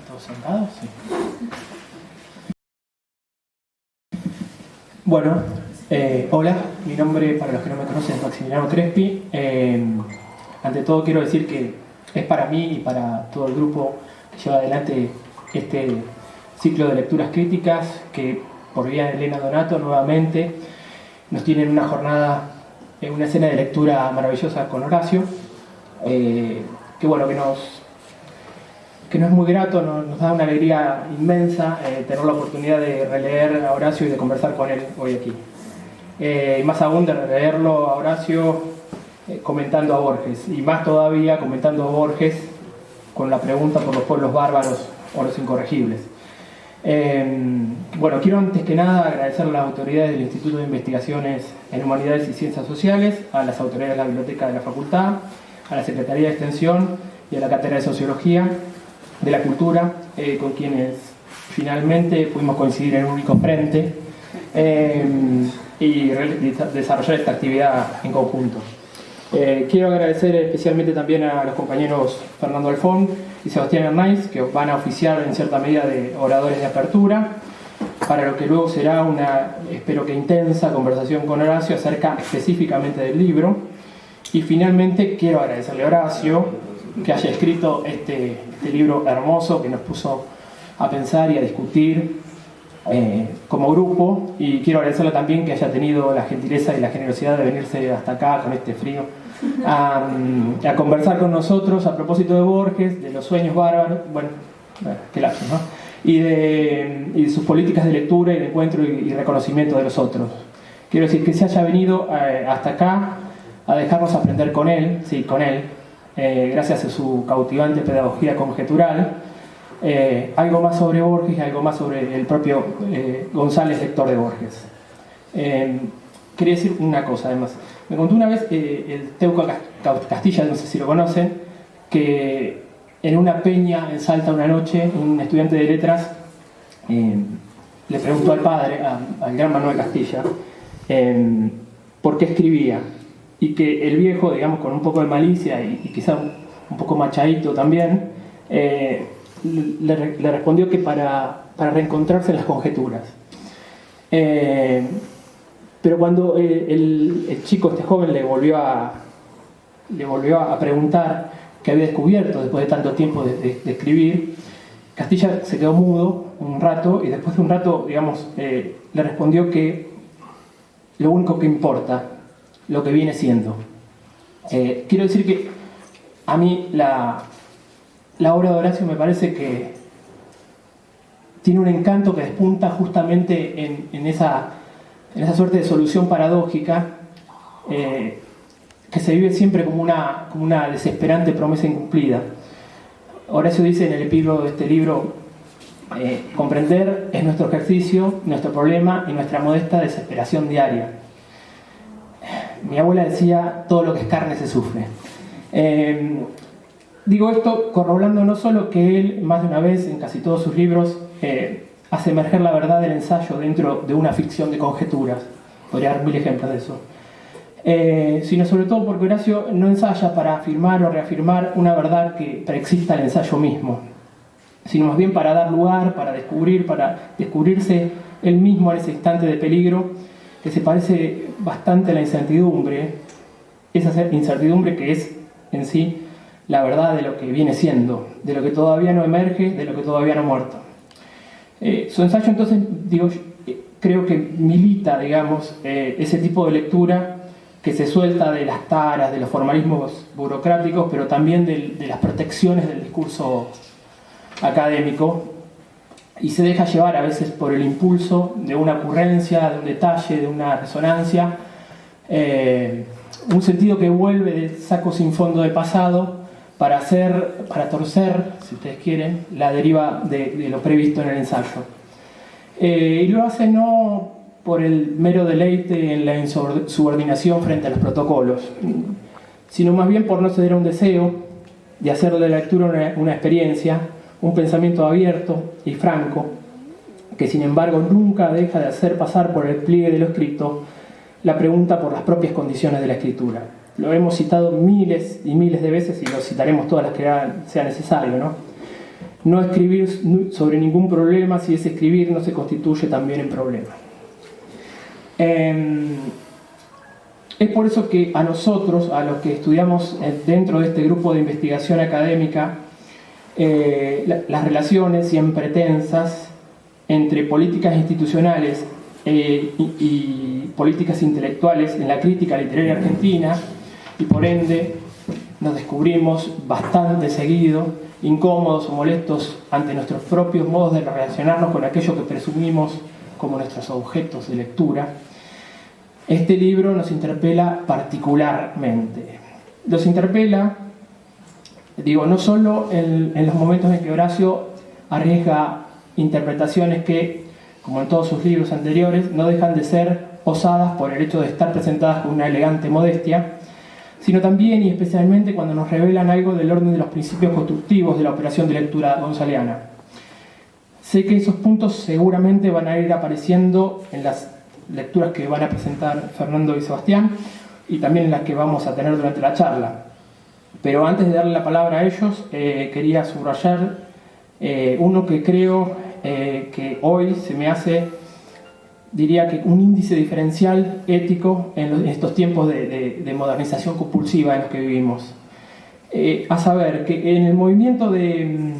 ¿Todos sentados? Sí. Bueno, hola, mi nombre, para los que no me conocen, es Maximiliano Crespi. Ante todo quiero decir que es para mí y para todo el grupo que lleva adelante este ciclo de lecturas críticas, que por vía de Elena Donato nuevamente nos tienen una jornada, una escena de lectura maravillosa con Horacio, que bueno, que nos es muy grato, nos da una alegría inmensa tener la oportunidad de releer a Horacio y de conversar con él hoy aquí. Y más aún de releerlo a Horacio comentando a Borges, y más todavía comentando a Borges con la pregunta por los pueblos bárbaros o los incorregibles. Bueno, quiero antes que nada agradecer a las autoridades del Instituto de Investigaciones en Humanidades y Ciencias Sociales, a las autoridades de la Biblioteca de la Facultad, a la Secretaría de Extensión y a la Cátedra de Sociología de la Cultura, con quienes finalmente pudimos coincidir en un único frente y desarrollar esta actividad en conjunto. Quiero agradecer especialmente también a los compañeros Fernando Alfón y Sebastián Hernández, que van a oficiar en cierta medida de oradores de apertura, para lo que luego será una, espero que intensa, conversación con Horacio acerca específicamente del libro. Y finalmente quiero agradecerle a Horacio que haya escrito este libro hermoso que nos puso a pensar y a discutir como grupo, y quiero agradecerle también que haya tenido la gentileza y la generosidad de venirse hasta acá con este frío a conversar con nosotros a propósito de Borges, de los sueños bárbaros, bueno, qué lapso, ¿no? Y de sus políticas de lectura y de encuentro y reconocimiento de los otros. Quiero decir que se haya venido hasta acá a dejarnos aprender con él, sí, con él, gracias a su cautivante pedagogía conjetural, algo más sobre Borges y algo más sobre el propio González, lector de Borges. Quería decir una cosa además. Me contó una vez el Teuco Castilla, no sé si lo conocen, que en una peña en Salta una noche un estudiante de letras le preguntó al padre, al gran Manuel Castilla, por qué escribía, y que el viejo, digamos, con un poco de malicia y quizá un poco machadito también, le respondió que para reencontrarse en las conjeturas. Pero cuando el chico, este joven, le volvió a preguntar qué había descubierto después de tanto tiempo de escribir, Castilla se quedó mudo un rato, y después de un rato, digamos, le respondió que lo único que importa, lo que viene siendo. Quiero decir que a mí la obra de Horacio me parece que tiene un encanto que despunta justamente en esa suerte de solución paradójica que se vive siempre como una desesperante promesa incumplida. Horacio dice en el epílogo de este libro: comprender es nuestro ejercicio, nuestro problema y nuestra modesta desesperación diaria. Mi abuela decía: todo lo que es carne se sufre. Digo esto corroborando no solo que él, más de una vez en casi todos sus libros, hace emerger la verdad del ensayo dentro de una ficción de conjeturas. Podría dar 1000 ejemplos de eso. Sino sobre todo porque Horacio no ensaya para afirmar o reafirmar una verdad que preexista al ensayo mismo, sino más bien para dar lugar, para descubrirse él mismo en ese instante de peligro que se parece bastante a la incertidumbre, esa incertidumbre que es en sí la verdad de lo que viene siendo, de lo que todavía no emerge, de lo que todavía no ha muerto. Su ensayo, entonces, creo que milita, digamos, ese tipo de lectura que se suelta de las taras, de los formalismos burocráticos, pero también de las protecciones del discurso académico, y se deja llevar a veces por el impulso de una ocurrencia, de un detalle, de una resonancia, un sentido que vuelve del saco sin fondo de pasado para torcer, si ustedes quieren, la deriva de lo previsto en el ensayo. Y lo hace no por el mero deleite en la insubordinación frente a los protocolos, sino más bien por no ceder a un deseo de hacer de la lectura una experiencia, un pensamiento abierto y franco, que sin embargo nunca deja de hacer pasar por el pliegue de lo escrito la pregunta por las propias condiciones de la escritura. Lo hemos citado miles y miles de veces y lo citaremos todas las que sea necesario, ¿no? no escribir sobre ningún problema si ese escribir no se constituye también en problema. Es por eso que a nosotros, a los que estudiamos dentro de este grupo de investigación académica, las relaciones siempre tensas entre políticas institucionales y políticas intelectuales en la crítica literaria argentina, y por ende nos descubrimos bastante seguido incómodos o molestos ante nuestros propios modos de relacionarnos con aquello que presumimos como nuestros objetos de lectura. Este libro nos interpela particularmente. Nos interpela, digo, no solo en los momentos en que Horacio arriesga interpretaciones que, como en todos sus libros anteriores, no dejan de ser osadas por el hecho de estar presentadas con una elegante modestia, sino también y especialmente cuando nos revelan algo del orden de los principios constructivos de la operación de lectura gonzaliana. Sé que esos puntos seguramente van a ir apareciendo en las lecturas que van a presentar Fernando y Sebastián, y también en las que vamos a tener durante la charla. Pero antes de darle la palabra a ellos, quería subrayar uno que creo que hoy se me hace, diría que un índice diferencial ético en estos tiempos de modernización compulsiva en los que vivimos. A saber, que en el movimiento de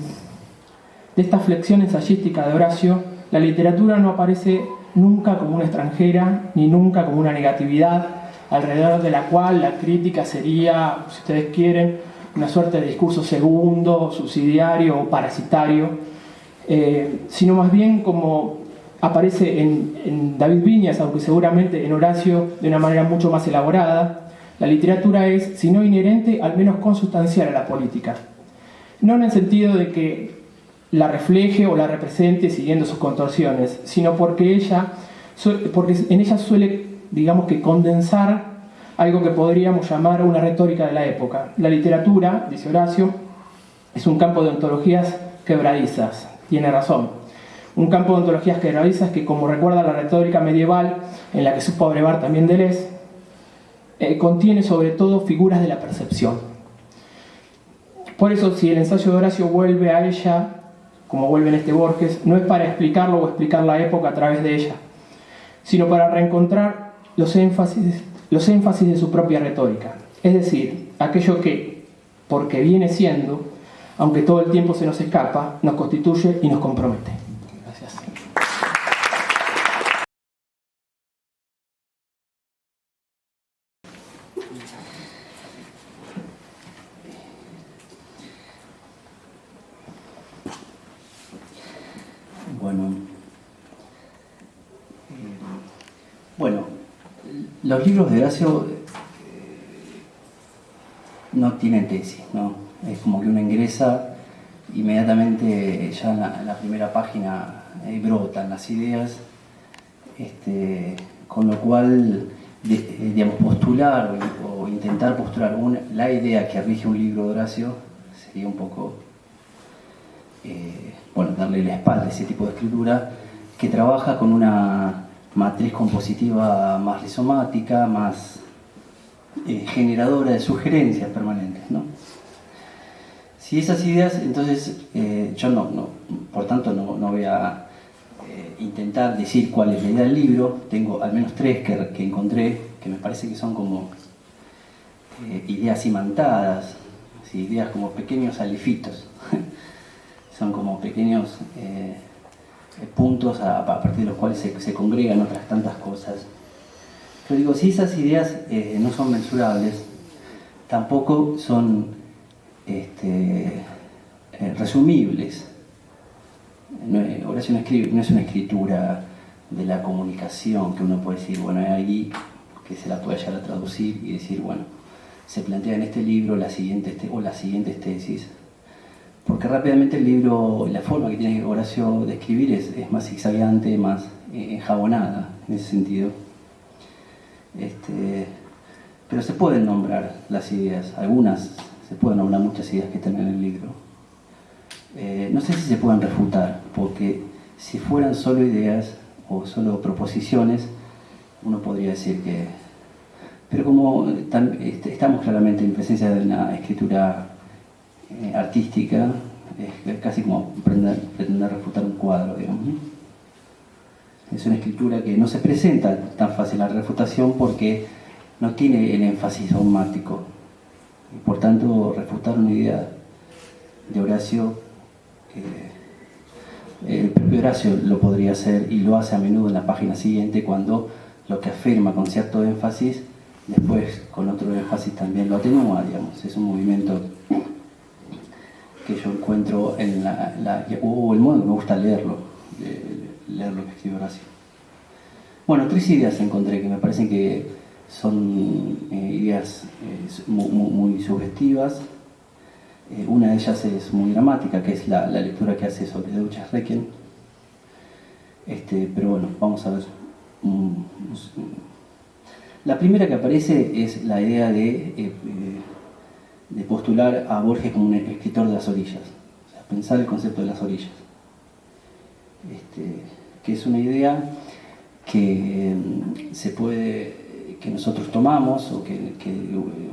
esta flexión ensayística de Horacio, la literatura no aparece nunca como una extranjera, ni nunca como una negatividad, alrededor de la cual la crítica sería, si ustedes quieren, una suerte de discurso segundo, subsidiario o parasitario, sino más bien como aparece en David Viñas, aunque seguramente en Horacio de una manera mucho más elaborada. La literatura es, si no inherente, al menos consustancial a la política. No en el sentido de que la refleje o la represente siguiendo sus contorsiones, sino porque en ella suele, digamos que, condensar algo que podríamos llamar una retórica de la época. La literatura, dice Horacio, es un campo de ontologías quebradizas. Tiene razón. Un campo de ontologías quebradizas que, como recuerda la retórica medieval, en la que supo abrevar también Deleuze, contiene sobre todo figuras de la percepción. Por eso, si el ensayo de Horacio vuelve a ella, como vuelve en este Borges, no es para explicarlo o explicar la época a través de ella, sino para reencontrar los énfasis de su propia retórica. Es decir, aquello que, porque viene siendo, aunque todo el tiempo se nos escapa, nos constituye y nos compromete. Gracias. Bueno, los libros de Horacio no tienen tesis, ¿no? Es como que uno ingresa inmediatamente, ya en la primera página brotan las ideas, con lo cual, digamos, postular o intentar postular la idea que rige un libro de Horacio sería un poco, darle la espalda a ese tipo de escritura que trabaja con una matriz compositiva más rizomática, más generadora de sugerencias permanentes, ¿no? Si esas ideas, entonces yo por tanto no voy a intentar decir cuál es la idea del libro. Tengo al menos tres que encontré, que me parece que son como ideas imantadas, ¿sí? Ideas como pequeños alifitos. Son como pequeños puntos a partir de los cuales se congregan otras tantas cosas. Pero digo, si esas ideas no son mensurables, tampoco son resumibles. Horacio no es una escritura de la comunicación que uno puede decir, bueno, hay ahí que se la puede llegar a traducir y decir, bueno, se plantea en este libro las siguientes tesis. Porque rápidamente el libro, la forma que tiene Horacio de escribir es más zigzagueante, más enjabonada en ese sentido. Pero se pueden nombrar las ideas, algunas, se pueden nombrar muchas ideas que están en el libro. No sé si se pueden refutar, porque si fueran solo ideas o solo proposiciones, uno podría decir que... Pero como estamos claramente en presencia de una escritura artística, Es casi como pretender refutar un cuadro, digamos, ¿no? Es una escritura que no se presenta tan fácil a la refutación porque no tiene el énfasis dogmático. Y por tanto, refutar una idea de Horacio, el propio Horacio lo podría hacer y lo hace a menudo en la página siguiente, cuando lo que afirma con cierto énfasis, después con otro énfasis también lo atenúa, digamos. Es un movimiento que yo encuentro en el modo que me gusta leerlo lo que escribe Horacio. Bueno, 3 ideas encontré que me parecen que son ideas muy sugestivas. Una de ellas es muy dramática, que es la lectura que hace sobre Duchess Requiem. Pero bueno, vamos a ver. La primera que aparece es la idea de postular a Borges como un escritor de las orillas, o sea, pensar el concepto de las orillas, que es una idea que que nosotros tomamos o que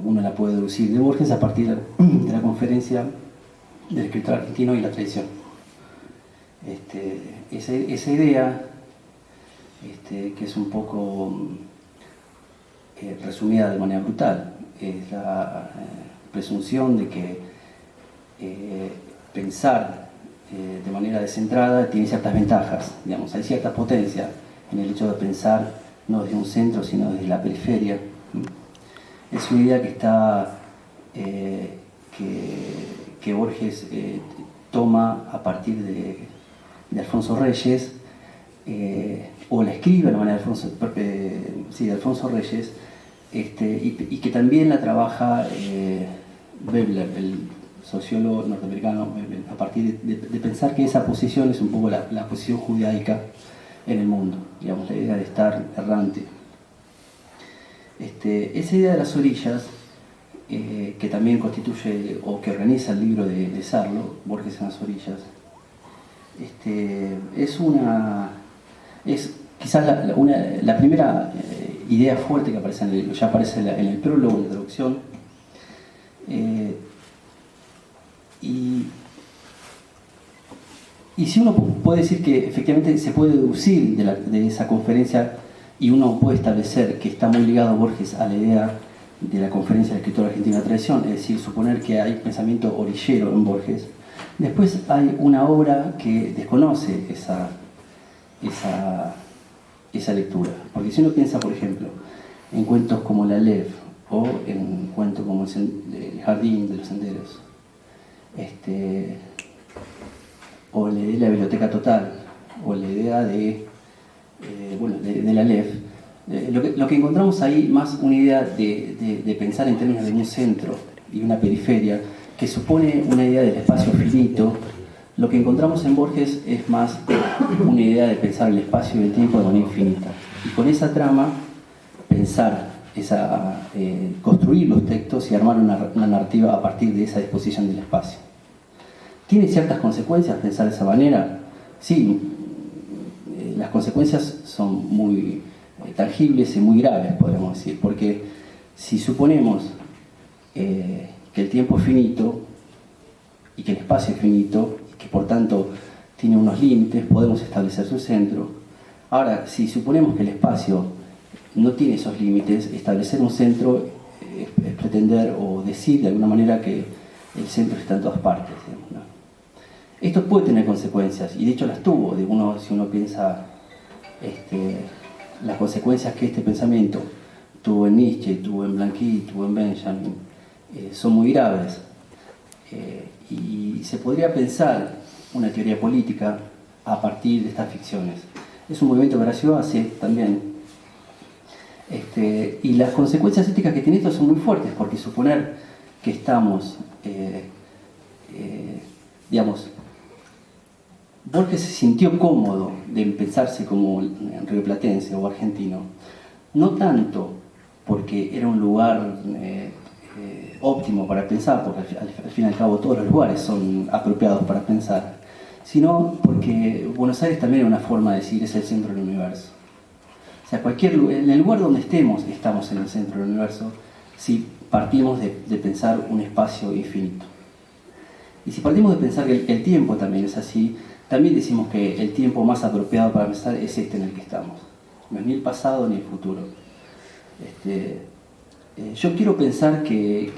uno la puede deducir de Borges a partir de la conferencia del escritor argentino y la tradición. Esa idea, que es un poco resumida de manera brutal, es la presunción de que pensar de manera descentrada tiene ciertas ventajas, digamos, hay cierta potencia en el hecho de pensar no desde un centro sino desde la periferia. Es una idea que está que Borges toma a partir de Alfonso Reyes, o la escribe de la manera de Alfonso Reyes, y que también la trabaja Veblen, el sociólogo norteamericano, a partir de pensar que esa posición es un poco la posición judaica en el mundo, digamos, la idea de estar errante. Esa idea de las orillas, que también constituye o que organiza el libro de Sarlo, Borges en las orillas, es quizás la primera idea fuerte que aparece en el libro. Ya aparece en el prólogo, en la introducción. Y si uno puede decir que efectivamente se puede deducir de esa conferencia, y uno puede establecer que está muy ligado Borges a la idea de la conferencia del escritor argentino de la tradición, es decir, suponer que hay pensamiento orillero en Borges, después hay una obra que desconoce esa lectura. Porque si uno piensa, por ejemplo, en cuentos como La Lev, o en cuentos como El Jardín de los Senderos, o la idea de la biblioteca total, o la idea de la Lev, lo que encontramos ahí más una idea de pensar en términos de un centro y una periferia, que supone una idea del espacio finito. Lo que encontramos en Borges es más una idea de pensar el espacio y el tiempo de manera infinita. Y con esa trama, pensar, construir los textos y armar una narrativa a partir de esa disposición del espacio. ¿Tiene ciertas consecuencias pensar de esa manera? Sí, las consecuencias son muy tangibles y muy graves, podríamos decir, porque si suponemos que el tiempo es finito y que el espacio es finito, y que por tanto tiene unos límites, podemos establecer su centro. Ahora, si suponemos que el espacio no tiene esos límites, establecer un centro es pretender o decir de alguna manera que el centro está en todas partes, digamos, ¿no? Esto puede tener consecuencias, y de hecho las tuvo. Si uno piensa las consecuencias que este pensamiento tuvo en Nietzsche, tuvo en Blanqui, tuvo en Benjamin, son muy graves. Y se podría pensar una teoría política a partir de estas ficciones. Es un movimiento que Horacio hace también. Y las consecuencias éticas que tiene esto son muy fuertes, porque suponer que estamos, Borges se sintió cómodo de pensarse como rioplatense o argentino, no tanto porque era un lugar óptimo para pensar, porque al fin y al cabo todos los lugares son apropiados para pensar, sino porque Buenos Aires también es una forma de decir es el centro del universo. O sea, en el lugar donde estemos en el centro del universo si partimos de pensar un espacio infinito. Y si partimos de pensar que el tiempo también es así, también decimos que el tiempo más apropiado para pensar es este en el que estamos. No es ni el pasado ni el futuro. Yo quiero pensar que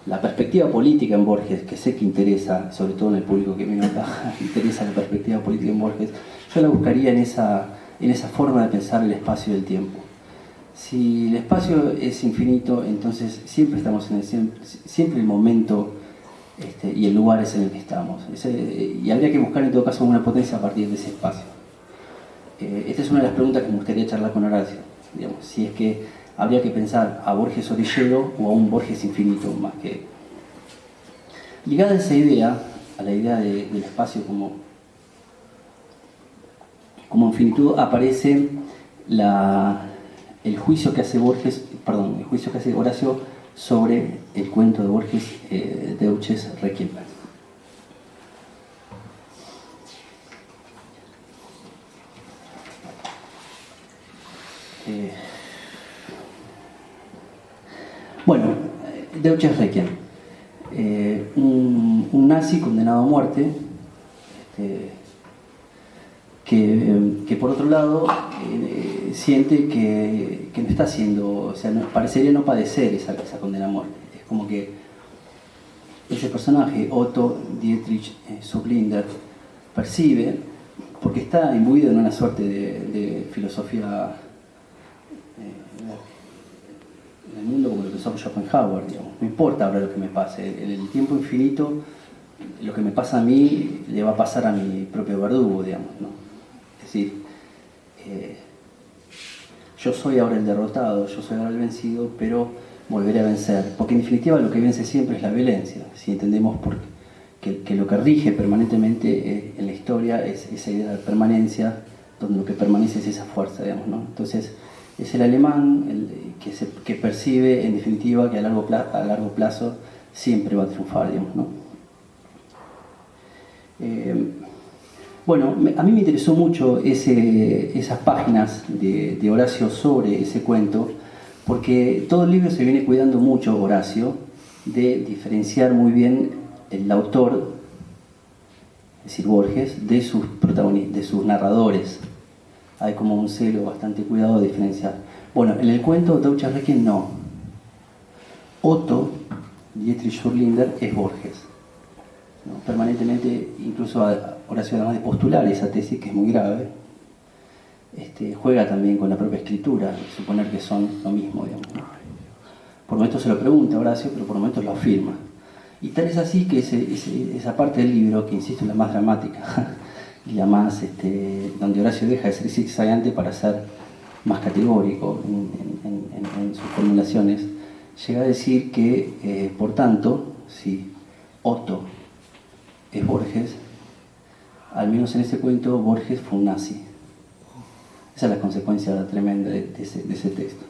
la perspectiva política en Borges, que sé que interesa, sobre todo en el público que viene acá, interesa la perspectiva política en Borges, yo la buscaría en esa forma de pensar el espacio y el tiempo. Si el espacio es infinito, entonces siempre estamos en siempre el momento y el lugar es en el que estamos. Y habría que buscar en todo caso una potencia a partir de ese espacio. Esta es una de las preguntas que me gustaría charlar con Horacio. Digamos, si es que habría que pensar a Borges orillero o a un Borges infinito más que... Ligada a esa idea, a la idea del espacio como infinitud, aparece el juicio que hace Horacio sobre el cuento de Borges, Deutsches Requiem. Bueno, Deutsches Requiem, un nazi condenado a muerte, que por otro lado siente que no está haciendo, o sea, parecería no padecer esa condena a muerte. Es como que ese personaje, Otto Dietrich Surlinder, percibe, porque está imbuido en una suerte de filosofía en el mundo como lo pensó Schopenhauer, digamos. No importa ahora lo que me pase, en el tiempo infinito lo que me pasa a mí le va a pasar a mi propio verdugo, digamos, ¿no? Es decir, yo soy ahora el derrotado, yo soy ahora el vencido, pero volveré a vencer, porque en definitiva lo que vence siempre es la violencia, si entendemos que lo que rige permanentemente en la historia es esa idea de permanencia, donde lo que permanece es esa fuerza, digamos, ¿no? Entonces, es el alemán que percibe en definitiva que a largo plazo siempre va a triunfar, digamos, ¿no? Bueno, a mí me interesó mucho esas páginas de Horacio sobre ese cuento, porque todo el libro se viene cuidando mucho, Horacio, de diferenciar muy bien el autor, es decir, Borges, de sus protagonistas, de sus narradores. Hay como un celo bastante cuidado de diferenciar. Bueno, en el cuento Deutsches Requiem no. Otto Dietrich Surlinder es Borges, ¿no? Permanentemente, incluso Horacio, además de postular esa tesis que es muy grave, juega también con la propia escritura, suponer que son lo mismo, digamos, ¿no? Por momentos se lo pregunta Horacio, pero por momentos lo afirma. Y tal es así que esa parte del libro, que insisto es la más dramática, y la más, donde Horacio deja de ser zigzagueante para ser más categórico en sus formulaciones, llega a decir que, por tanto, si Otto es Borges, al menos en este cuento Borges fue un nazi. Esa es la consecuencia tremenda de ese texto.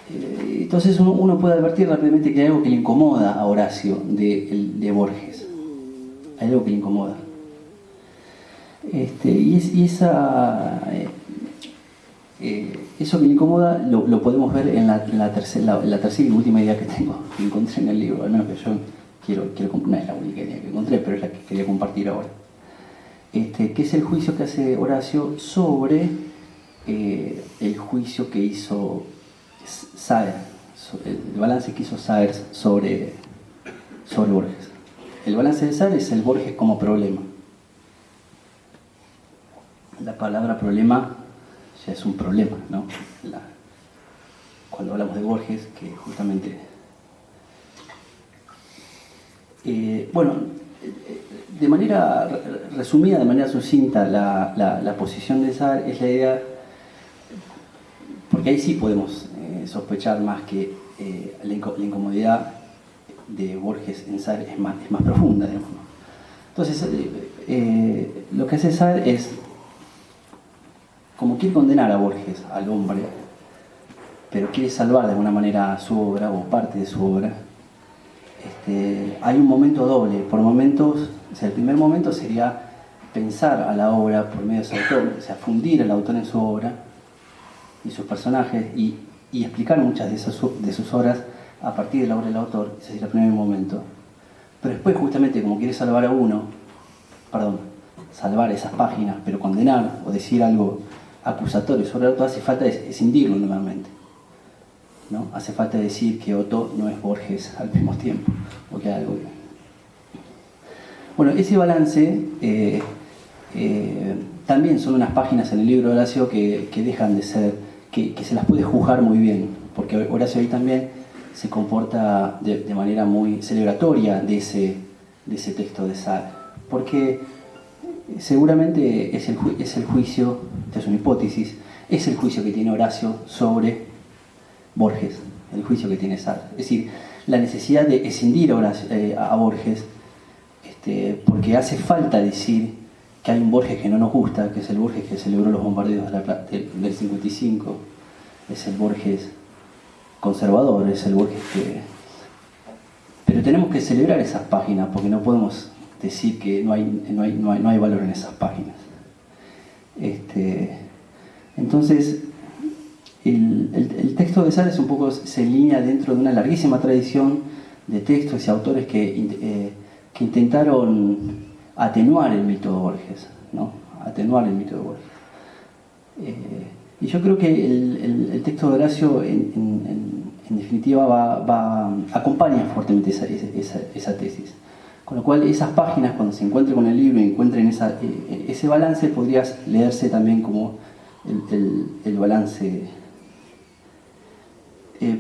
Entonces uno puede advertir rápidamente que hay algo que le incomoda a Horacio de Borges. Hay algo que le incomoda. Eso que le incomoda lo podemos ver en la tercera y última idea que tengo, que encontré en el libro, al menos que yo quiero no es la única idea que encontré, pero es la que quería compartir ahora. Que es el juicio que hace Horacio sobre el juicio que hizo Saer, el balance que hizo Saer sobre Borges. El balance de Saer es el Borges como problema. La palabra problema ya es un problema, ¿no? Cuando hablamos de Borges, que justamente... bueno, de manera resumida, de manera sucinta, la posición de Saer es la idea, porque ahí sí podemos sospechar más que la incomodidad de Borges en Saer es más profunda, digamos, ¿no? Entonces, lo que hace Saer es, como quiere condenar a Borges, al hombre, pero quiere salvar de alguna manera su obra o parte de su obra, hay un momento doble. Por momentos, o sea, el primer momento sería pensar a la obra por medio de su autor, o sea, fundir al autor en su obra y sus personajes y explicar muchas de sus obras a partir de la obra del autor, ese es el primer momento. Pero después, justamente, como quiere salvar a uno, salvar esas páginas, pero condenar o decir algo acusatorio sobre Otto, hace falta escindirlo nuevamente, ¿no? Hace falta decir que Otto no es Borges al mismo tiempo, o que algo. Bueno, ese balance también son unas páginas en el libro de Horacio que dejan de ser, que se las puede juzgar muy bien, porque Horacio ahí también se comporta de manera muy celebratoria de ese texto de Sade, porque seguramente es el juicio, esta es una hipótesis, es el juicio que tiene Horacio sobre Borges, el juicio que tiene Sade. Es decir, la necesidad de escindir a Borges, porque hace falta decir que hay un Borges que no nos gusta, que es el Borges que celebró los bombardeos del 55, es el Borges conservador, es el Borges que... Pero tenemos que celebrar esas páginas, porque no podemos decir que no hay valor en esas páginas. Entonces, el texto de Sade un poco se alinea dentro de una larguísima tradición de textos y autores que intentaron atenuar el mito de Borges, ¿no? Atenuar el mito de Borges. Y yo creo que el texto de Horacio, en definitiva, acompaña fuertemente esa tesis. Con lo cual, esas páginas, cuando se encuentre con el libro y encuentren ese balance, podría leerse también como el balance.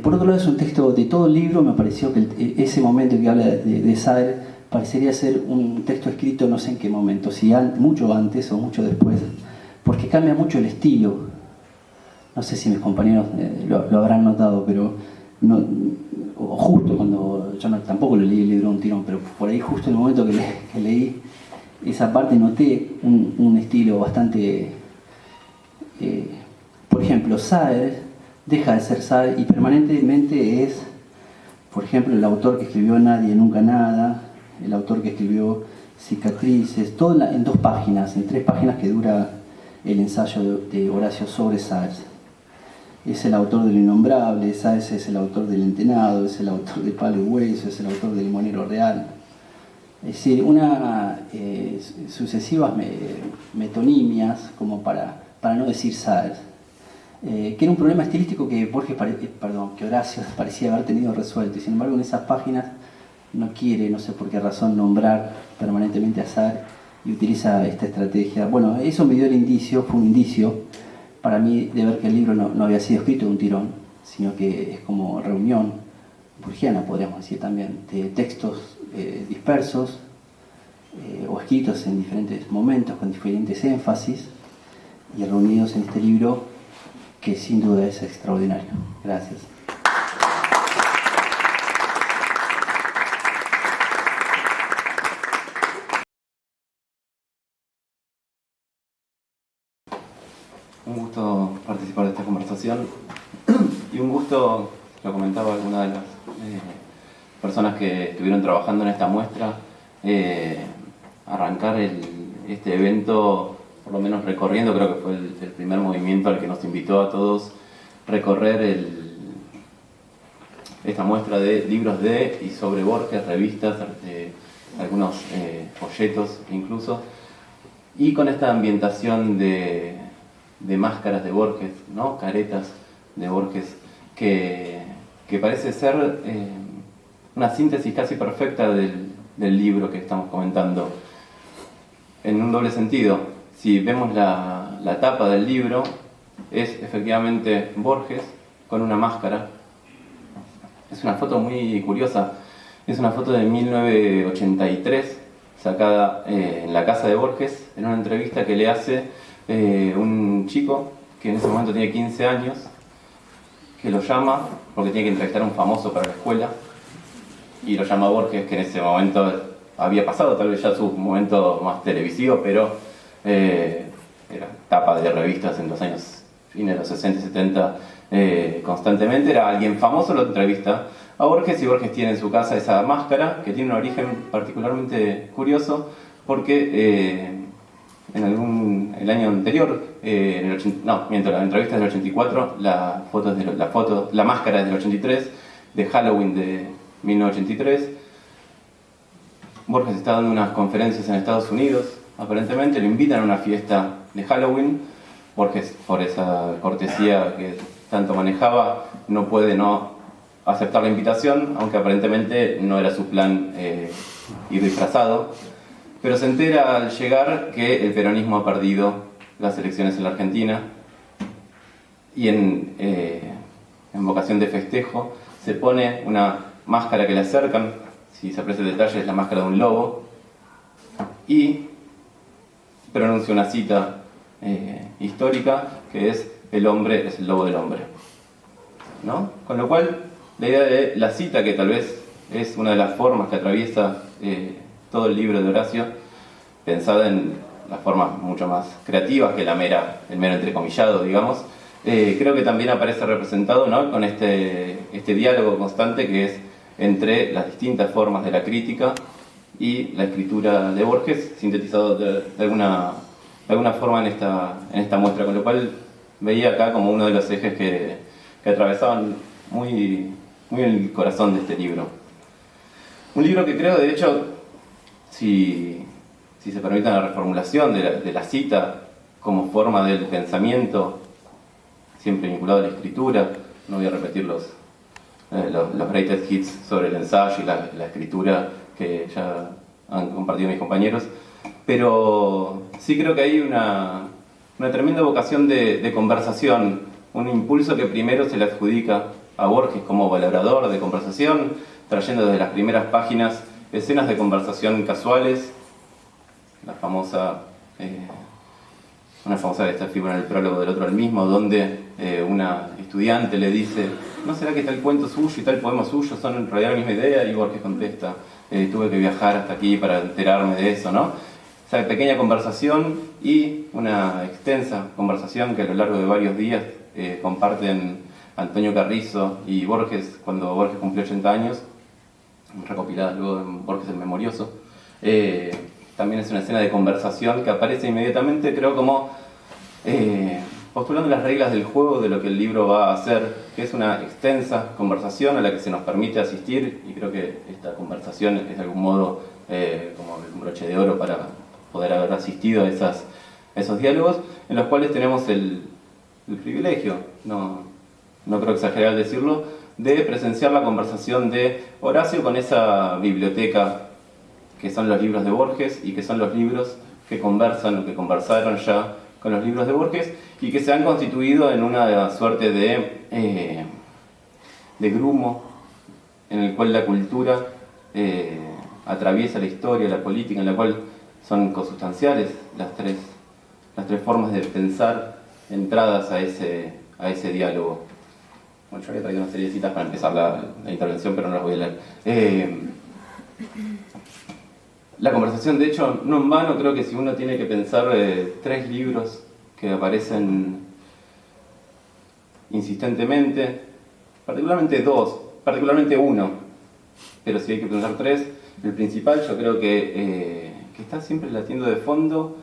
Por otro lado, es un texto de todo el libro. Me pareció que ese momento que habla de Sade parecería ser un texto escrito no sé en qué momento, si mucho antes o mucho después, porque cambia mucho el estilo. No sé si mis compañeros lo habrán notado, pero justo cuando yo tampoco lo leí el libro un tirón, pero por ahí justo en el momento que leí esa parte noté un estilo bastante... por ejemplo, Sade deja de ser Sade y permanentemente es, por ejemplo, el autor que escribió Nadie, Nunca, Nada, el autor que escribió Cicatrices, todo en 2 páginas, en 3 páginas que dura el ensayo de Horacio sobre Sade. Es el autor de Lo Innombrable, Sade es el autor del Entenado, es el autor de Palo y Hueso, es el autor del Limonero Real. Es decir, sucesivas metonimias como para no decir Sade. Que era un problema estilístico que Horacio parecía haber tenido resuelto, y sin embargo en esas páginas no quiere, no sé por qué razón, nombrar permanentemente a Sade y utiliza esta estrategia. Bueno, eso me dio fue un indicio para mí de ver que el libro no había sido escrito de un tirón, sino que es como reunión burgiana, podríamos decir también, de textos dispersos o escritos en diferentes momentos, con diferentes énfasis, y reunidos en este libro que sin duda es extraordinario. Gracias. Un gusto participar de esta conversación y un gusto, lo comentaba alguna de las personas que estuvieron trabajando en esta muestra, arrancar este evento, por lo menos recorriendo, creo que fue el primer movimiento al que nos invitó a todos, recorrer esta muestra de libros de y sobre Borges, revistas, algunos folletos incluso, y con esta ambientación de máscaras de Borges, ¿no? Caretas de Borges, que parece ser una síntesis casi perfecta del libro que estamos comentando, en un doble sentido. Si vemos la tapa del libro, es efectivamente Borges con una máscara. Es una foto muy curiosa, es una foto de 1983, sacada en la casa de Borges, en una entrevista que le hace un chico que en ese momento tiene 15 años, que lo llama porque tiene que entrevistar a un famoso para la escuela, y lo llama Borges, que en ese momento había pasado tal vez ya su momento más televisivo, pero era tapa de revistas en los años fines de los 60 y 70 constantemente. Era alguien famoso, lo entrevista a Borges, y Borges tiene en su casa esa máscara que tiene un origen particularmente curioso, porque el año anterior, mientras la entrevista es del 84, la máscara es del 83, de Halloween de 1983. Borges está dando unas conferencias en Estados Unidos, aparentemente lo invitan a una fiesta de Halloween. Borges, por esa cortesía que tanto manejaba, no puede no aceptar la invitación, aunque aparentemente no era su plan ir disfrazado. Pero se entera al llegar que el peronismo ha perdido las elecciones en la Argentina y en vocación de festejo se pone una máscara que le acercan, si se aprecia el detalle es la máscara de un lobo, y pronuncia una cita histórica que es: el hombre es el lobo del hombre, ¿no? Con lo cual la idea de la cita, que tal vez es una de las formas que atraviesa todo el libro de Horacio, pensada en las formas mucho más creativas que el mero entrecomillado, digamos, creo que también aparece representado, ¿no?, con este diálogo constante que es entre las distintas formas de la crítica y la escritura de Borges, sintetizado de alguna forma en esta muestra, con lo cual veía acá como uno de los ejes que atravesaban muy el corazón de este libro. Un libro que creo, de hecho, si se permite la reformulación de la cita como forma del pensamiento, siempre vinculado a la escritura, no voy a repetir los greatest hits sobre el ensayo y la escritura que ya han compartido mis compañeros, pero sí creo que hay una tremenda vocación de conversación, un impulso que primero se le adjudica a Borges como valorador de conversación, trayendo desde las primeras páginas escenas de conversación casuales, una famosa de esta figura en el prólogo del otro al mismo, donde una estudiante le dice: ¿no será que tal cuento suyo y tal poema suyo son en realidad la misma idea? Y Borges contesta: tuve que viajar hasta aquí para enterarme de eso, ¿no? Esa pequeña conversación y una extensa conversación que a lo largo de varios días comparten Antonio Carrizo y Borges cuando Borges cumplió 80 años, recopilada luego en Borges el Memorioso. También es una escena de conversación que aparece inmediatamente, creo, como postulando las reglas del juego de lo que el libro va a hacer, que es una extensa conversación a la que se nos permite asistir, y creo que esta conversación es de algún modo como un broche de oro para poder haber asistido a esos diálogos, en los cuales tenemos el privilegio, no creo exagerar al decirlo, de presenciar la conversación de Horacio con esa biblioteca que son los libros de Borges y que son los libros que conversan o que conversaron ya con los libros de Borges y que se han constituido en una suerte de grumo en el cual la cultura atraviesa la historia, la política, en la cual son consustanciales las tres formas de pensar entradas a ese diálogo. Bueno, yo había traído una serie de citas para empezar la intervención, pero no las voy a leer. La conversación, de hecho, no en vano, creo que si uno tiene que pensar 3 libros que aparecen insistentemente, particularmente uno, pero si hay que pensar 3, el principal yo creo que está siempre latiendo de fondo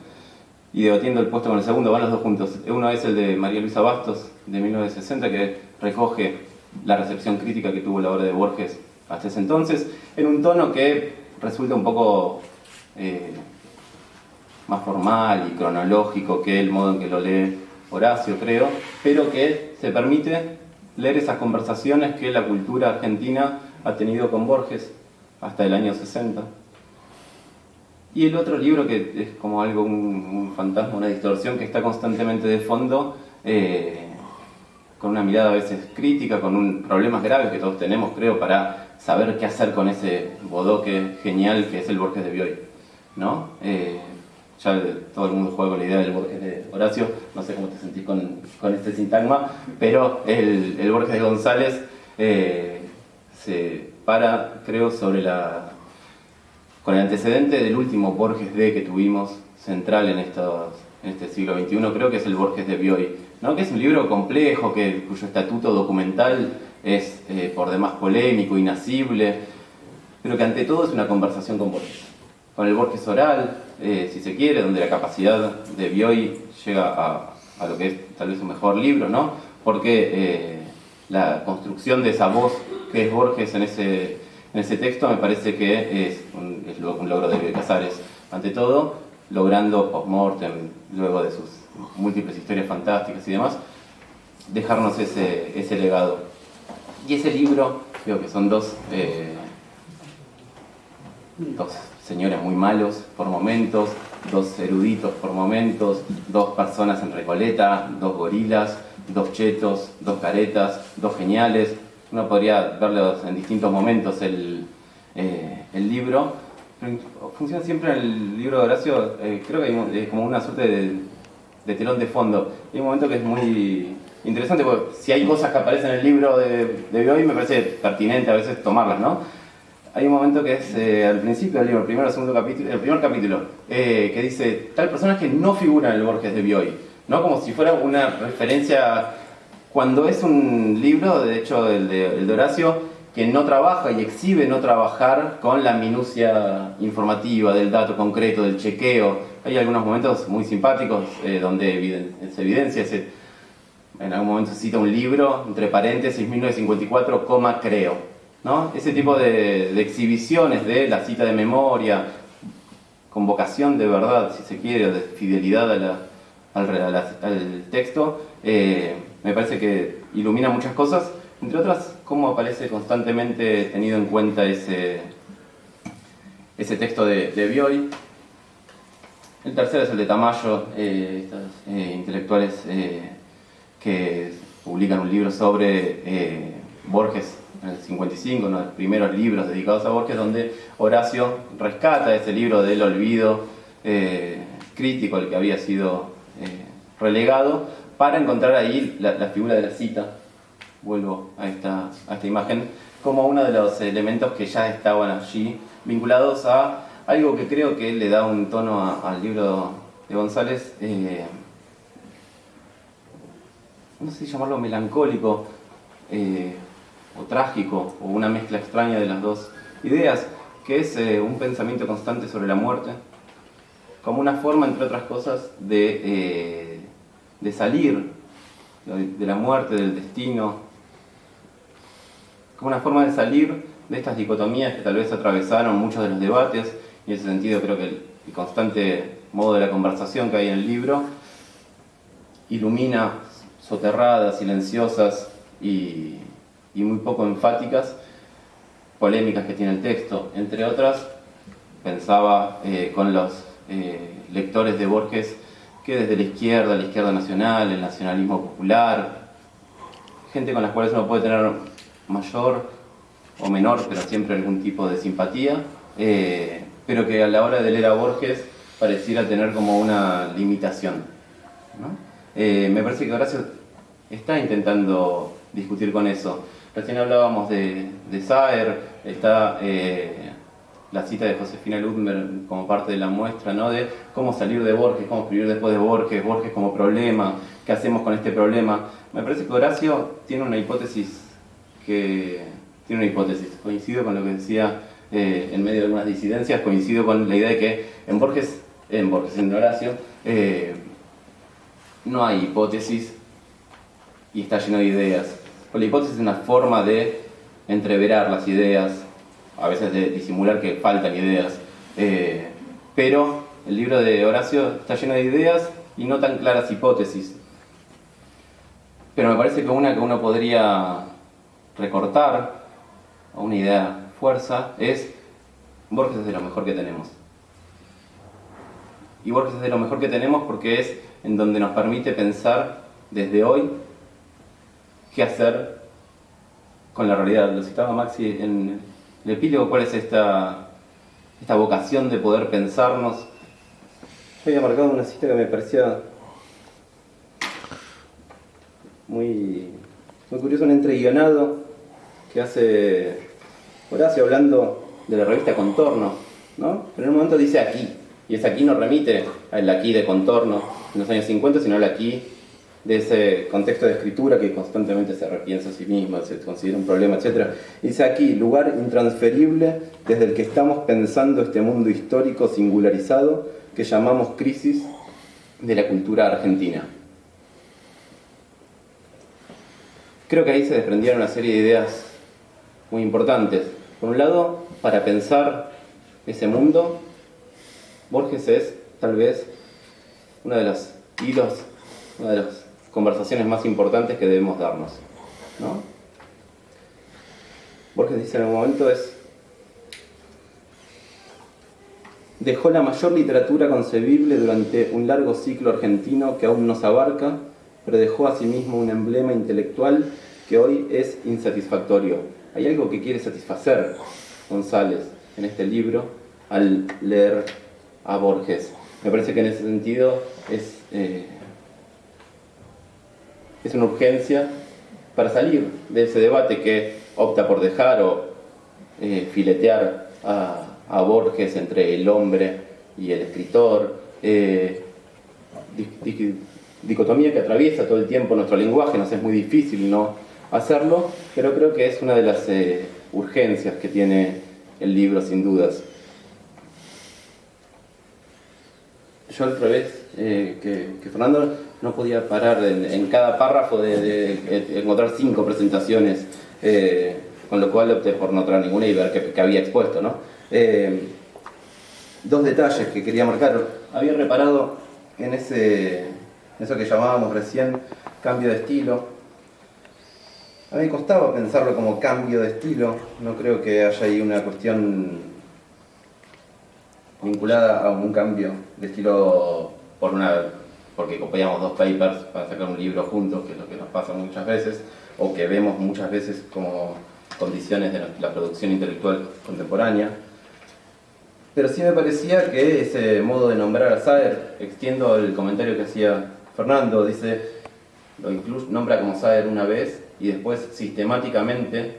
y debatiendo el puesto con el segundo, van los dos juntos. Uno es el de María Luisa Bastos, de 1960, que recoge la recepción crítica que tuvo la obra de Borges hasta ese entonces, en un tono que resulta un poco más formal y cronológico que el modo en que lo lee Horacio, creo, pero que se permite leer esas conversaciones que la cultura argentina ha tenido con Borges hasta el año 60. Y el otro libro que es como algo, un fantasma, una distorsión que está constantemente de fondo, con una mirada a veces crítica, con problemas graves que todos tenemos, creo, para saber qué hacer con ese bodoque genial que es el Borges de Bioy, ¿no? Ya todo el mundo juega con la idea del Borges de Horacio, no sé cómo te sentís con este sintagma, pero el Borges de González se para, creo, con el antecedente del último Borges que tuvimos central en este siglo XXI, creo que es el Borges de Bioy, ¿no? Que es un libro complejo, cuyo estatuto documental es por demás polémico, inasible, pero que ante todo es una conversación con Borges. Con el Borges oral, si se quiere, donde la capacidad de Bioy llega a lo que es tal vez un mejor libro, ¿no? Porque la construcción de esa voz que es Borges en ese texto me parece que es un logro de Bioy Casares, ante todo, logrando post-mortem, luego de sus múltiples historias fantásticas y demás, dejarnos ese legado. Y ese libro, creo que son dos señores muy malos por momentos, dos eruditos por momentos, dos personas en Recoleta, dos gorilas, dos chetos, dos caretas, dos geniales. Uno podría verlos en distintos momentos el libro. Funciona siempre en el libro de Horacio, creo que hay como una suerte de telón de fondo. Hay un momento que es muy interesante, porque si hay cosas que aparecen en el libro de Bioy, me parece pertinente a veces tomarlas, ¿no? Hay un momento que es al principio del libro, el primer capítulo, que dice, tal personaje no figura en el Borges de Bioy, ¿no? Como si fuera una referencia, cuando es un libro, de hecho el de Horacio, que no trabaja y exhibe no trabajar con la minucia informativa del dato concreto, del chequeo. Hay algunos momentos muy simpáticos donde se evidencia, en algún momento se cita un libro, entre paréntesis, 1954, creo, ¿no? Ese tipo de exhibiciones de la cita de memoria, con vocación de verdad, si se quiere, de fidelidad al texto, me parece que ilumina muchas cosas, entre otras, cómo aparece constantemente tenido en cuenta ese texto de Bioy. El tercero es el de Tamayo, estos intelectuales que publican un libro sobre Borges en el 55, uno de los primeros libros dedicados a Borges, donde Horacio rescata ese libro del olvido crítico al que había sido relegado, para encontrar ahí la figura de la cita. Vuelvo a esta imagen como uno de los elementos que ya estaban allí, vinculados a algo que creo que le da un tono al libro de González, no sé si llamarlo melancólico o trágico, o una mezcla extraña de las dos ideas, que es un pensamiento constante sobre la muerte, como una forma, entre otras cosas, de salir de la muerte, del destino, como una forma de salir de estas dicotomías que tal vez atravesaron muchos de los debates, y en ese sentido creo que el constante modo de la conversación que hay en el libro ilumina soterradas, silenciosas y muy poco enfáticas polémicas que tiene el texto. Entre otras, pensaba con los lectores de Borges que desde la izquierda nacional, el nacionalismo popular, gente con las cuales uno puede tener mayor o menor, pero siempre algún tipo de simpatía, pero que a la hora de leer a Borges pareciera tener como una limitación, ¿no? Me parece que Horacio está intentando discutir con eso. Recién hablábamos de Saer, está la cita de Josefina Ludmer como parte de la muestra, ¿no? De cómo salir de Borges, cómo escribir después de Borges como problema, qué hacemos con este problema. Me parece que Horacio tiene una hipótesis, coincido con lo que decía en medio de algunas disidencias, coincido con la idea de que en Horacio, no hay hipótesis y está lleno de ideas. La hipótesis es una forma de entreverar las ideas, a veces de disimular que faltan ideas, pero el libro de Horacio está lleno de ideas y no tan claras hipótesis. Pero me parece que una que uno podría recortar, o una idea fuerza, es Borges es de lo mejor que tenemos. Y Borges es de lo mejor que tenemos porque es en donde nos permite pensar desde hoy qué hacer con la realidad. Lo citaba Maxi en el epílogo, cuál es esta vocación de poder pensarnos. Yo había marcado una cita que me parecía muy curioso, un entreguionado que hace Horacio hablando de la revista Contorno, ¿no? Pero en un momento dice aquí, y ese aquí no remite al aquí de Contorno en los años 50, sino al aquí de ese contexto de escritura que constantemente se repiensa a sí mismo, se considera un problema, etc. Dice aquí, lugar intransferible desde el que estamos pensando este mundo histórico singularizado, que llamamos crisis de la cultura argentina. Creo que ahí se desprendieron una serie de ideas muy importantes. Por un lado, para pensar ese mundo, Borges es tal vez una de las conversaciones más importantes que debemos darnos, ¿no? Borges dice en algún momento dejó la mayor literatura concebible durante un largo ciclo argentino que aún nos abarca, pero dejó asimismo un emblema intelectual que hoy es insatisfactorio. Hay algo que quiere satisfacer González en este libro al leer a Borges. Me parece que en ese sentido es una urgencia para salir de ese debate que opta por dejar o filetear a Borges entre el hombre y el escritor, dicotomía que atraviesa todo el tiempo nuestro lenguaje. Nos es muy difícil no hacerlo, pero creo que es una de las urgencias que tiene el libro, sin dudas. Yo al revés que Fernando no podía parar en cada párrafo de encontrar 5 presentaciones, con lo cual opté por no traer ninguna y ver que había expuesto, ¿no? 2 detalles que quería marcar. Había reparado en eso que llamábamos recién cambio de estilo. A mí me costaba pensarlo como cambio de estilo. No creo que haya ahí una cuestión vinculada a un cambio de estilo porque copiamos 2 papers para sacar un libro juntos, que es lo que nos pasa muchas veces, o que vemos muchas veces como condiciones de la producción intelectual contemporánea. Pero sí me parecía que ese modo de nombrar a Saer, extiendo el comentario que hacía Fernando, dice, nombra como Saer una vez y después sistemáticamente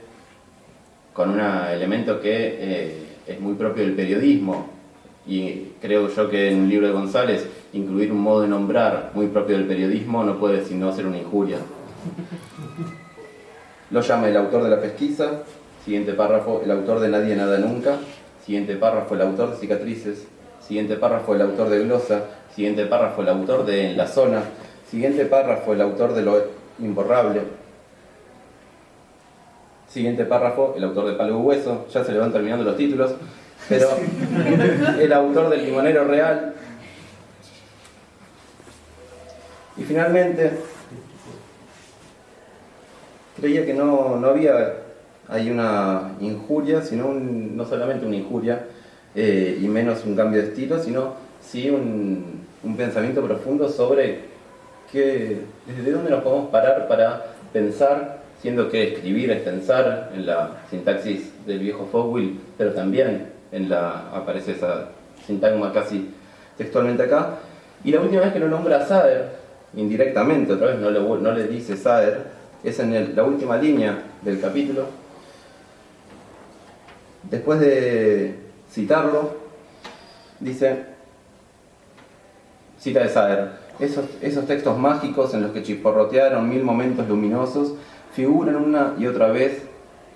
con un elemento que es muy propio del periodismo, y creo yo que en un libro de González incluir un modo de nombrar muy propio del periodismo no puede sino ser una injuria. Lo llama el autor de la pesquisa, siguiente párrafo, el autor de Nadie Nada Nunca, siguiente párrafo, el autor de Cicatrices, siguiente párrafo, el autor de Glosa, siguiente párrafo, el autor de En la Zona, siguiente párrafo, el autor de Lo Imborrable, siguiente párrafo, el autor de Palo y Hueso. Ya se le van terminando los títulos, pero el autor del Limonero Real. Y finalmente creía que no había ahí una injuria, sino no solamente una injuria y menos un cambio de estilo, sino sí un pensamiento profundo sobre desde dónde nos podemos parar para pensar, siendo que escribir es pensar en la sintaxis del viejo Fogwill, pero también aparece esa sintagma casi textualmente acá. Y la última vez que lo nombra a Saer, indirectamente, otra vez no le dice Saer, es en la última línea del capítulo. Después de citarlo, cita de Saer, esos textos mágicos en los que chisporrotearon 1000 momentos luminosos, figuran una y otra vez,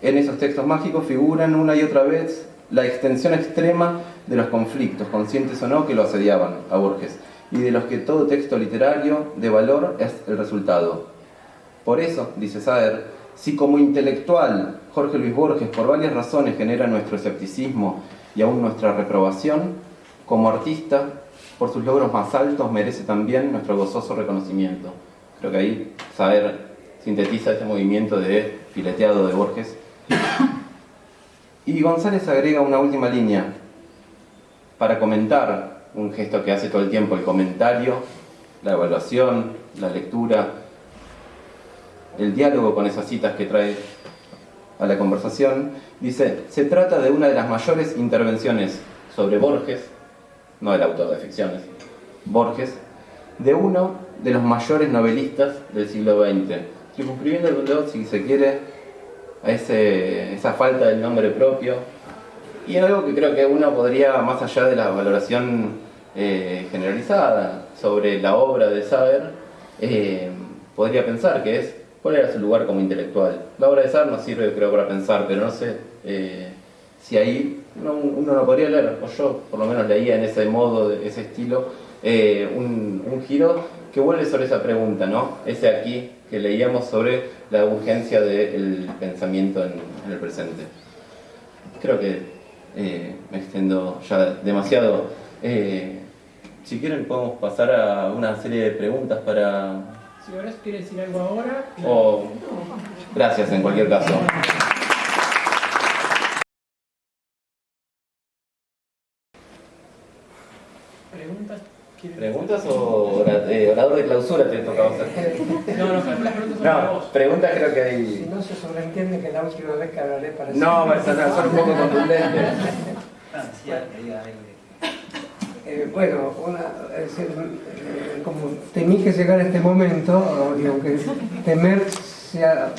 en esos textos mágicos figuran una y otra vez la extensión extrema de los conflictos, conscientes o no, que lo asediaban a Borges, y de los que todo texto literario de valor es el resultado. Por eso, dice Saer, si como intelectual Jorge Luis Borges por varias razones genera nuestro escepticismo y aún nuestra reprobación, como artista, por sus logros más altos, merece también nuestro gozoso reconocimiento. Creo que ahí Saer sintetiza este movimiento de fileteado de Borges. Y González agrega una última línea para comentar un gesto que hace todo el tiempo, el comentario, la evaluación, la lectura, el diálogo con esas citas que trae a la conversación. Dice, se trata de una de las mayores intervenciones sobre Borges, no el autor de ficciones, Borges, de uno de los mayores novelistas del siglo XX. Circunscribiéndolo, si se quiere, a esa falta del nombre propio, y en algo que creo que uno podría, más allá de la valoración generalizada sobre la obra de Saer, podría pensar que es cuál era su lugar como intelectual. La obra de Saer nos sirve, creo, para pensar, pero no sé si ahí uno no podría leer, o yo por lo menos leía en ese modo, de ese estilo, un giro que vuelve sobre esa pregunta, ¿no? Ese aquí que leíamos sobre la urgencia del pensamiento en el presente. Creo que me extendo ya demasiado. Si quieren podemos pasar a una serie de preguntas para... Si ahora quiere decir algo ahora... O... Gracias en cualquier caso. ¿Preguntas? ¿Preguntas o orador de clausura te tocaba hacer? No, las preguntas son para vos. Preguntas creo que hay... Si no se sobreentiende que la última vez que hablaré para No, va a son un poco contundentes. Bueno, como temí que llegara este momento, y aunque temer sea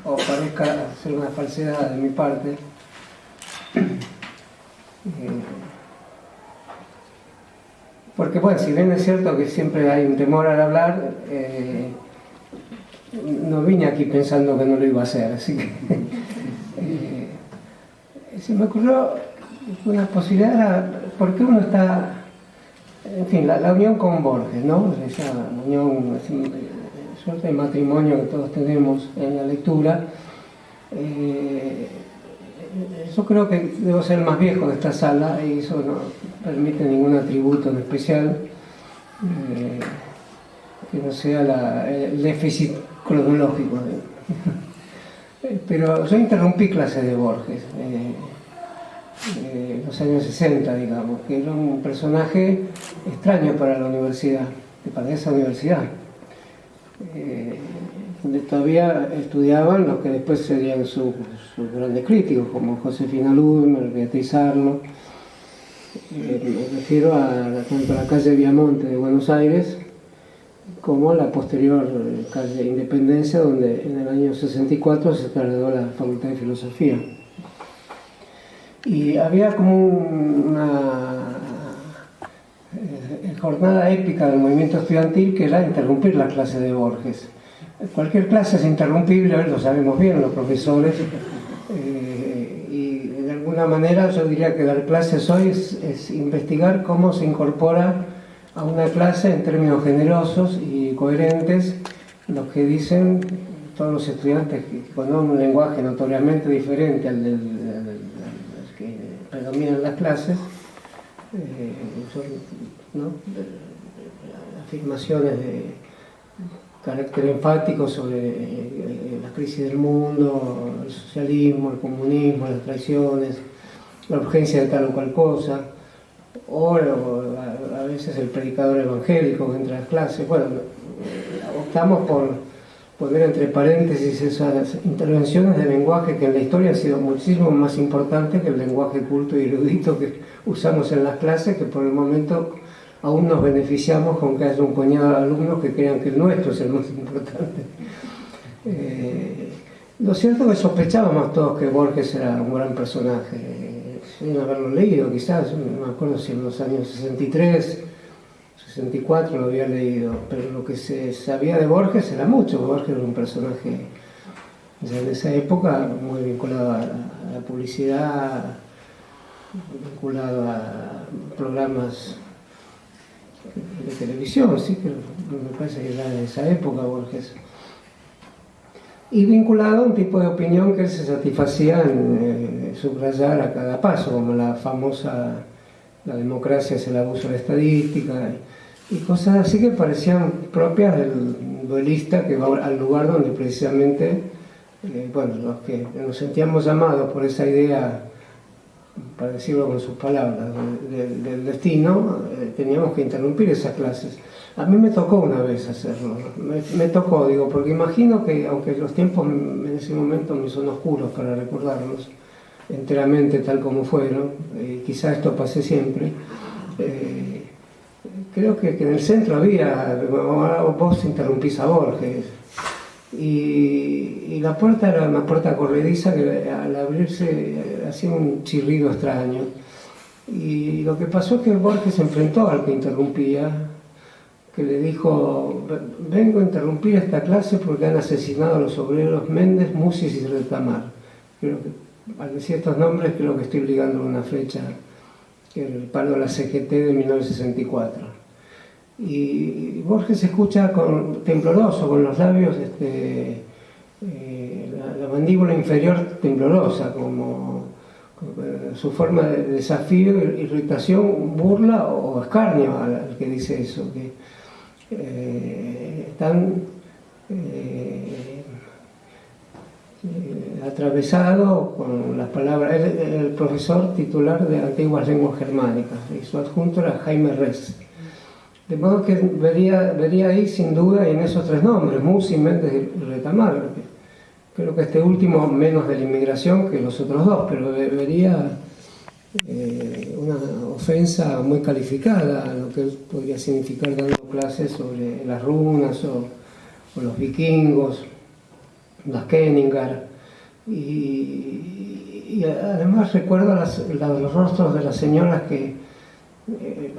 o parezca ser una falsedad de mi parte, porque bueno, si bien es cierto que siempre hay un temor al hablar, no vine aquí pensando que no lo iba a hacer, así que se me ocurrió una posibilidad, porque uno está, en fin, la unión con Borges, ¿no? Esa unión, suerte de matrimonio que todos tenemos en la lectura. Yo creo que debo ser el más viejo de esta sala y eso no permite ningún atributo en especial que no sea el déficit cronológico. Pero yo interrumpí clases de Borges en los años 60, digamos, que era un personaje extraño para la universidad, para esa universidad. Donde todavía estudiaban los que después serían sus grandes críticos, como Josefina Ludmer, Beatriz Arlo. Me refiero tanto a la calle Viamonte de Buenos Aires como a la posterior calle Independencia, donde en el año 64 se trasladó la Facultad de Filosofía. Y había como una jornada épica del movimiento estudiantil que era interrumpir las clases de Borges. Cualquier clase es interrumpible, lo sabemos bien los profesores, y de alguna manera yo diría que dar clases hoy es investigar cómo se incorpora a una clase en términos generosos y coherentes los que dicen todos los estudiantes con un lenguaje notoriamente diferente al del que predomina en las clases, ¿no? Afirmaciones de carácter enfático sobre la crisis del mundo, el socialismo, el comunismo, las traiciones, la urgencia de tal o cual cosa, o a veces el predicador evangélico que entra a las clases. Bueno, optamos por poner entre paréntesis esas intervenciones de lenguaje que en la historia han sido muchísimo más importantes que el lenguaje culto y erudito que usamos en las clases, que por el momento aún nos beneficiamos con que haya un puñado de alumnos que crean que el nuestro es el más importante. Lo cierto es que sospechábamos todos que Borges era un gran personaje, sin haberlo leído quizás, no me acuerdo si en los años 63, 64 lo había leído, pero lo que se sabía de Borges era mucho. Borges era un personaje ya en esa época muy vinculado a la publicidad, vinculado a programas de televisión, sí, que me parece que era de esa época Borges, y vinculado a un tipo de opinión que él se satisfacía en subrayar a cada paso, como la famosa "la democracia es el abuso de la estadística", y cosas así que parecían propias del duelista que va al lugar donde precisamente bueno, los que nos sentíamos llamados por esa idea, para decirlo con sus palabras, del destino, teníamos que interrumpir esas clases. A mí me tocó una vez hacerlo, me tocó, digo, porque imagino que, aunque los tiempos en ese momento me son oscuros para recordarlos enteramente tal como fueron, quizá esto pase siempre, creo que en el centro había, vos interrumpís a Borges, y la puerta era una puerta corrediza que al abrirse hacía un chirrido extraño, y lo que pasó es que Borges se enfrentó al que interrumpía, que le dijo: vengo a interrumpir esta clase porque han asesinado a los obreros Méndez, Musis y Retamar. Creo que al decir estos nombres creo que estoy ligando una fecha, que es el paro de la CGT de 1964. Y Borges se escucha tembloroso, con los labios, la mandíbula inferior temblorosa, como su forma de desafío, irritación, burla o escarnio al que dice eso, que tan atravesado con las palabras. El profesor titular de antiguas lenguas germánicas y su adjunto era Jaime Res. De modo que vería ahí sin duda, y en esos tres nombres, Musi, Méndez y Retamal, creo que este último menos de la inmigración que los otros dos, pero vería una ofensa muy calificada a lo que podría significar dando clases sobre las runas o los vikingos, las Kenningar. Y además recuerdo los rostros de las señoras que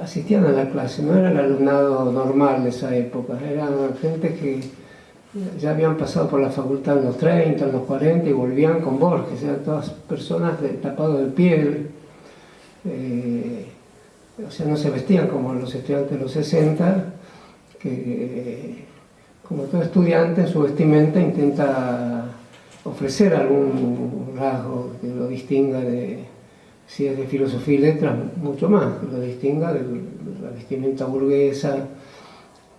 asistían a la clase. No era el alumnado normal de esa época, eran gente que ya habían pasado por la facultad en los 30, en los 40 y volvían con Borges. Eran todas personas tapadas de piel, o sea, no se vestían como los estudiantes de los 60, que como todo estudiante en su vestimenta intenta ofrecer algún rasgo que lo distinga si es de filosofía y letras, mucho más, que lo distinga de la vestimenta burguesa.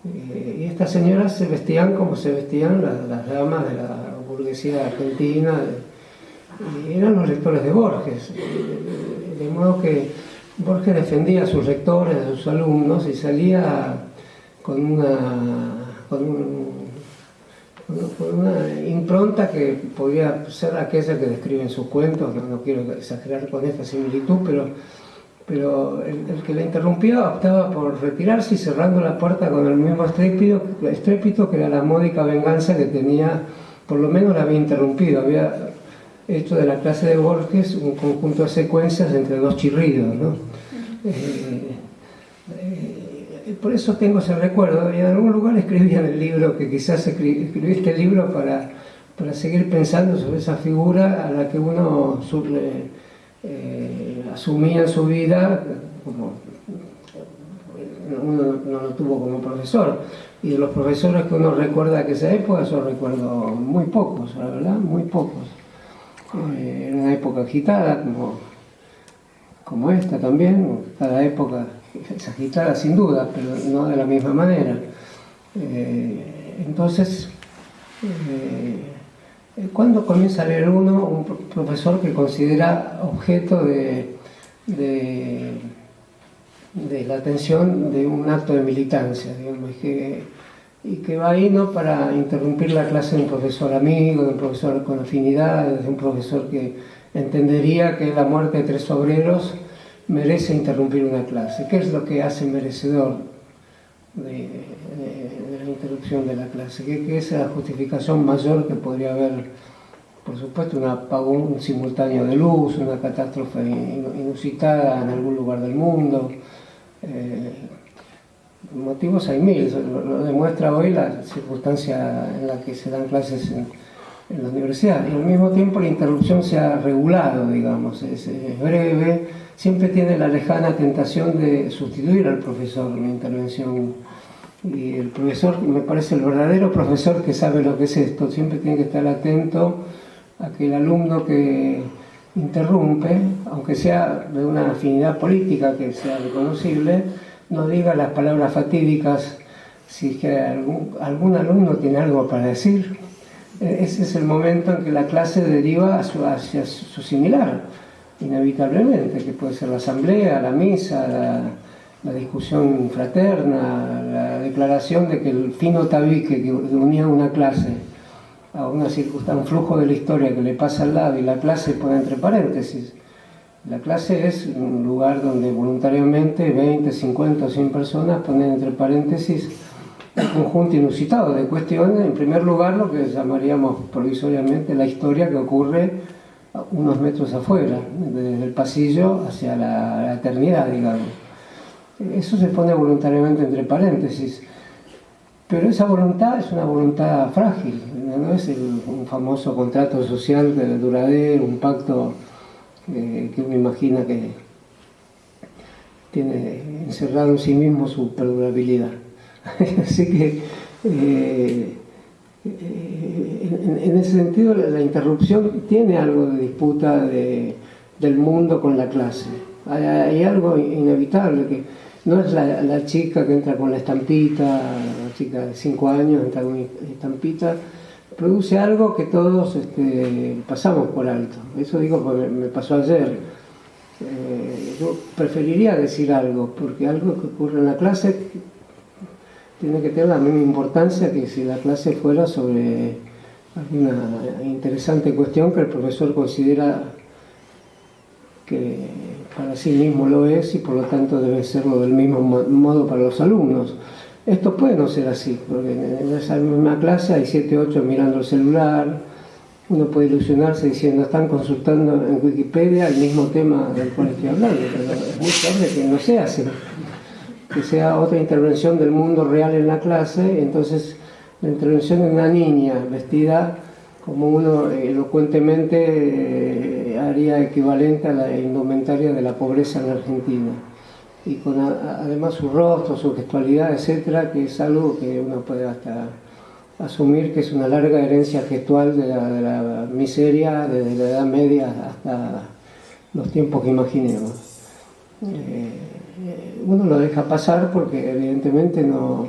Y estas señoras se vestían como se vestían las damas de la burguesía argentina, y eran los lectores de Borges. De modo que Borges defendía a sus lectores, a sus alumnos, y salía con una impronta que podría ser aquella que describe en sus cuentos. No quiero exagerar con esta similitud, pero el que la interrumpía optaba por retirarse y cerrando la puerta con el mismo estrépito que era la módica venganza que tenía. Por lo menos la había interrumpido, había hecho de la clase de Borges un conjunto de secuencias entre dos chirridos, ¿no? Por eso tengo ese recuerdo, y en algún lugar escribí en el libro que quizás escribí este libro para seguir pensando sobre esa figura a la que uno asumía en su vida, como uno no lo tuvo como profesor, y de los profesores que uno recuerda de aquella época, yo recuerdo muy pocos, la verdad, muy pocos. Era una época agitada como esta también. Cada época es agitada sin duda, pero no de la misma manera. Entonces, ¿cuándo comienza a leer uno un profesor que considera objeto de la atención de un acto de militancia, digamos, y que va ahí no para interrumpir la clase de un profesor amigo, de un profesor con afinidades, de un profesor que entendería que la muerte de 3 obreros merece interrumpir una clase? ¿Qué es lo que hace merecedor de la interrupción de la clase? ¿Qué es la justificación mayor que podría haber? Por supuesto, un apagón simultáneo de luz, una catástrofe inusitada en algún lugar del mundo. Motivos hay mil, lo demuestra hoy la circunstancia en la que se dan clases en la universidad. Y al mismo tiempo la interrupción se ha regulado, digamos, es breve, siempre tiene la lejana tentación de sustituir al profesor en la intervención. Y el profesor, me parece el verdadero profesor que sabe lo que es esto, siempre tiene que estar atento a que el alumno que interrumpe, aunque sea de una afinidad política que sea reconocible, no diga las palabras fatídicas si es que algún alumno tiene algo para decir. Ese es el momento en que la clase deriva hacia su similar, inevitablemente, que puede ser la asamblea, la misa, la discusión fraterna, la declaración de que el fino tabique que unía una clase a una circunstancia, un flujo de la historia que le pasa al lado, y la clase pone entre paréntesis. La clase es un lugar donde voluntariamente 20, 50 o 100 personas ponen entre paréntesis un conjunto inusitado de cuestiones. En primer lugar, lo que llamaríamos provisoriamente la historia que ocurre a unos metros afuera, desde el pasillo hacia la eternidad, digamos. Eso se pone voluntariamente entre paréntesis. Pero esa voluntad es una voluntad frágil, no es un famoso contrato social duradero, un pacto que uno imagina que tiene encerrado en sí mismo su perdurabilidad. Así que en ese sentido la interrupción tiene algo de disputa del mundo con la clase. Hay algo inevitable, que no es la chica que entra con la estampita, la chica de 5 años entra con una estampita, produce algo que todos pasamos por alto. Eso digo porque me pasó ayer. Yo preferiría decir algo, porque algo que ocurre en la clase tiene que tener la misma importancia que si la clase fuera sobre alguna interesante cuestión que el profesor considera que para sí mismo lo es y por lo tanto debe serlo del mismo modo para los alumnos. Esto puede no ser así, porque en esa misma clase hay 7 o 8 mirando el celular. Uno puede ilusionarse diciendo están consultando en Wikipedia el mismo tema del cual estoy hablando, pero es muy probable que no sea así, que sea otra intervención del mundo real en la clase. Entonces la intervención de una niña vestida como uno elocuentemente haría equivalente a la indumentaria de la pobreza en la Argentina, y con además su rostro, su gestualidad, etcétera, que es algo que uno puede hasta asumir que es una larga herencia gestual de la miseria desde la Edad Media hasta los tiempos que imaginemos. Uno lo deja pasar porque evidentemente no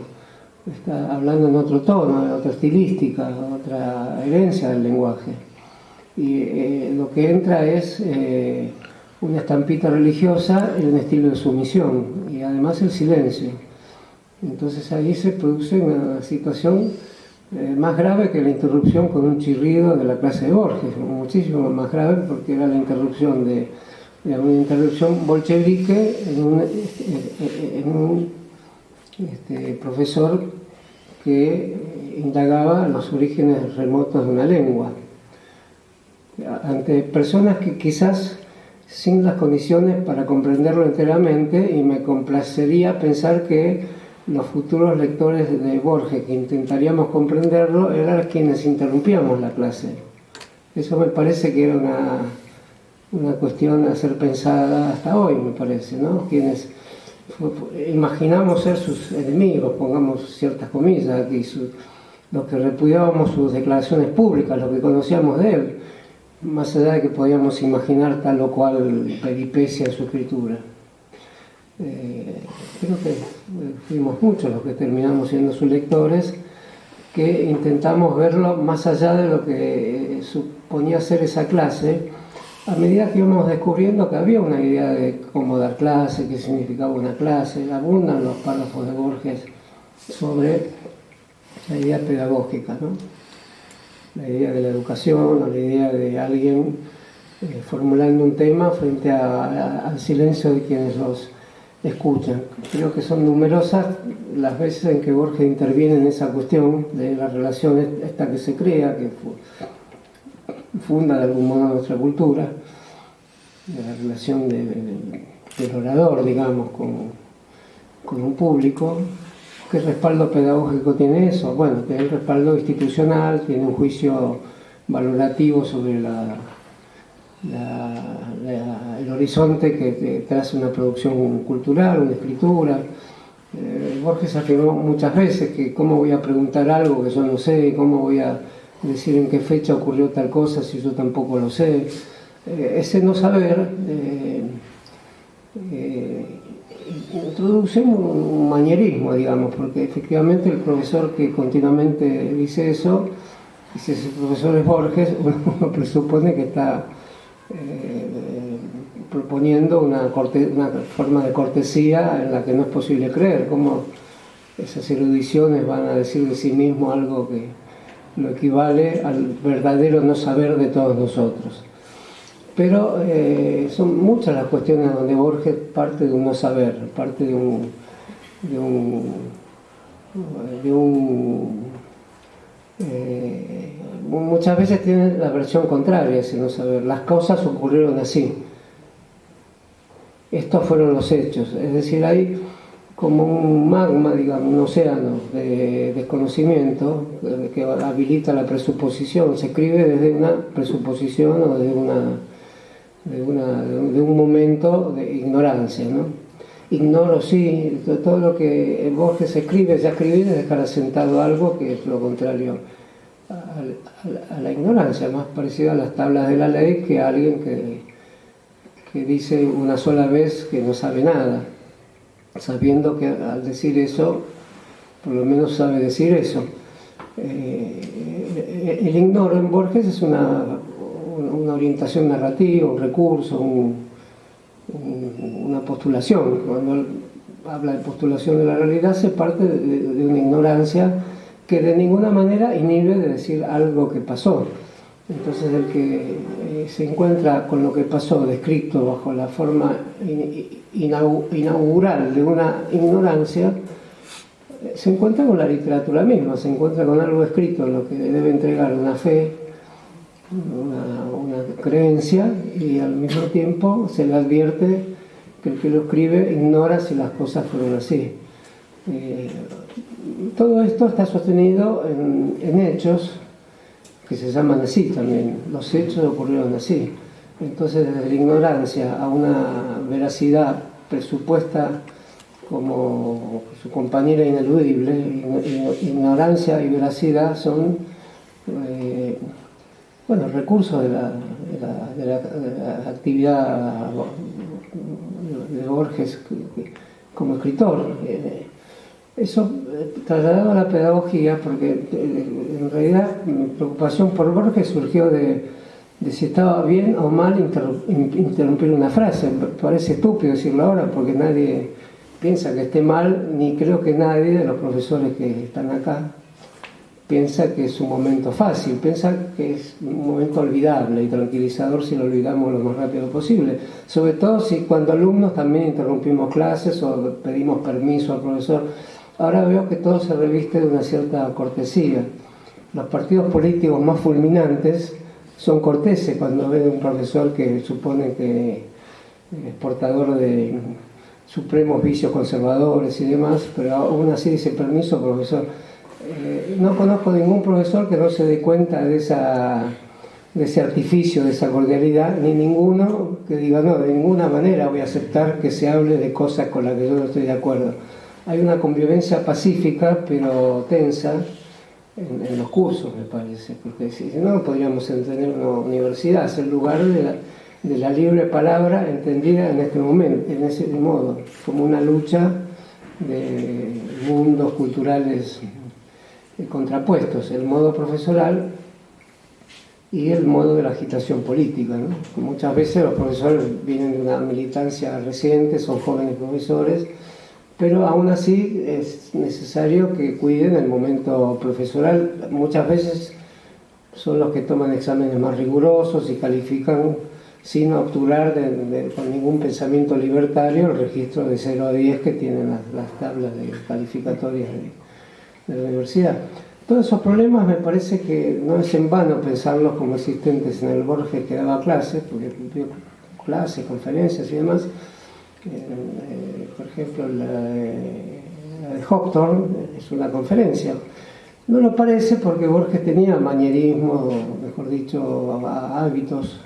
está hablando en otro tono, en otra estilística, otra herencia del lenguaje. Y lo que entra es una estampita religiosa en un estilo de sumisión y además el silencio. Entonces ahí se produce una situación más grave que la interrupción con un chirrido de la clase de Borges, muchísimo más grave, porque era la interrupción de una interrupción bolchevique en un profesor que indagaba los orígenes remotos de una lengua, ante personas que quizás sin las condiciones para comprenderlo enteramente, y me complacería pensar que los futuros lectores de Borges que intentaríamos comprenderlo eran quienes interrumpíamos la clase. Eso me parece que era una cuestión a ser pensada hasta hoy, me parece, ¿no? Quienes imaginamos ser sus enemigos, pongamos ciertas comillas aquí, los que repudiábamos sus declaraciones públicas, lo que conocíamos de él, más allá de que podíamos imaginar tal o cual peripecia en su escritura. Creo que fuimos muchos los que terminamos siendo sus lectores, que intentamos verlo más allá de lo que suponía ser esa clase, a medida que íbamos descubriendo que había una idea de cómo dar clase, qué significaba una clase. Abundan los párrafos de Borges sobre la idea pedagógica, ¿no? La idea de la educación, o la idea de alguien formulando un tema frente al silencio de quienes los escuchan. Creo que son numerosas las veces en que Borges interviene en esa cuestión de la relación esta que se crea, que funda de algún modo nuestra cultura, de la relación del orador, digamos, con un público. ¿Qué respaldo pedagógico tiene eso? Bueno, tiene el respaldo institucional, tiene un juicio valorativo sobre el horizonte que traza una producción cultural, una escritura. Borges afirmó muchas veces que cómo voy a preguntar algo que yo no sé, cómo voy a decir en qué fecha ocurrió tal cosa si yo tampoco lo sé. Ese no saber introduce un manierismo, digamos, porque efectivamente el profesor que continuamente dice eso, y si ese profesor es Borges, uno presupone que está proponiendo una forma de cortesía en la que no es posible creer. Cómo esas erudiciones van a decir de sí mismo algo que lo equivale al verdadero no saber de todos nosotros. Pero son muchas las cuestiones donde Borges parte de un no saber, parte de muchas veces tiene la versión contraria, ese no saber. Las cosas ocurrieron así. Estos fueron los hechos. Es decir, hay como un magma, digamos, un océano de desconocimiento que habilita la presuposición. Se escribe desde una presuposición o desde de un momento de ignorancia, ¿no? Ignoro, sí, todo lo que Borges escribe, ya escribir es dejar asentado algo que es lo contrario a la ignorancia, más parecido a las tablas de la ley que a alguien que dice una sola vez que no sabe nada, sabiendo que al decir eso, por lo menos sabe decir eso. El ignoro en Borges es una orientación narrativa, un recurso, una postulación. Cuando él habla de postulación de la realidad, se parte de una ignorancia que de ninguna manera inhibe de decir algo que pasó. Entonces el que se encuentra con lo que pasó descrito bajo la forma inaugural de una ignorancia, se encuentra con la literatura misma, se encuentra con algo escrito en lo que debe entregar una fe, una creencia, y al mismo tiempo se le advierte que el que lo escribe ignora si las cosas fueron así. Todo esto está sostenido en hechos que se llaman así también. Los hechos ocurrieron así. Entonces, desde la ignorancia a una veracidad presupuesta como su compañera ineludible, ignorancia y veracidad son recursos de la actividad de Borges como escritor. Eso trasladado a la pedagogía, porque en realidad mi preocupación por Borges surgió de si estaba bien o mal interrumpir una frase. Parece estúpido decirlo ahora porque nadie piensa que esté mal, ni creo que nadie de los profesores que están acá piensa que es un momento fácil, piensa que es un momento olvidable y tranquilizador si lo olvidamos lo más rápido posible. Sobre todo si cuando alumnos también interrumpimos clases o pedimos permiso al profesor. Ahora veo que todo se reviste de una cierta cortesía. Los partidos políticos más fulminantes son corteses cuando ven un profesor que supone que es portador de supremos vicios conservadores y demás, pero aún así dice permiso, profesor. No conozco ningún profesor que no se dé cuenta de ese artificio, de esa cordialidad, ni ninguno que diga no, de ninguna manera voy a aceptar que se hable de cosas con las que yo no estoy de acuerdo. Hay una convivencia pacífica pero tensa en los cursos, me parece, porque si no podríamos entender una universidad, es el lugar de la libre palabra entendida en este momento, en ese modo, como una lucha de mundos culturales contrapuestos, el modo profesoral y el modo de la agitación política, ¿no? Muchas veces los profesores vienen de una militancia reciente, son jóvenes profesores, pero aún así es necesario que cuiden el momento profesoral. Muchas veces son los que toman exámenes más rigurosos y califican sin obturar con ningún pensamiento libertario el registro de 0 a 10 que tienen las tablas calificatorias de la universidad. Todos esos problemas me parece que no es en vano pensarlos como existentes en el Borges que daba clases, porque dio clases, conferencias y demás. Por ejemplo, la de Hawthorne es una conferencia. No lo parece porque Borges tenía manierismo, mejor dicho, hábitos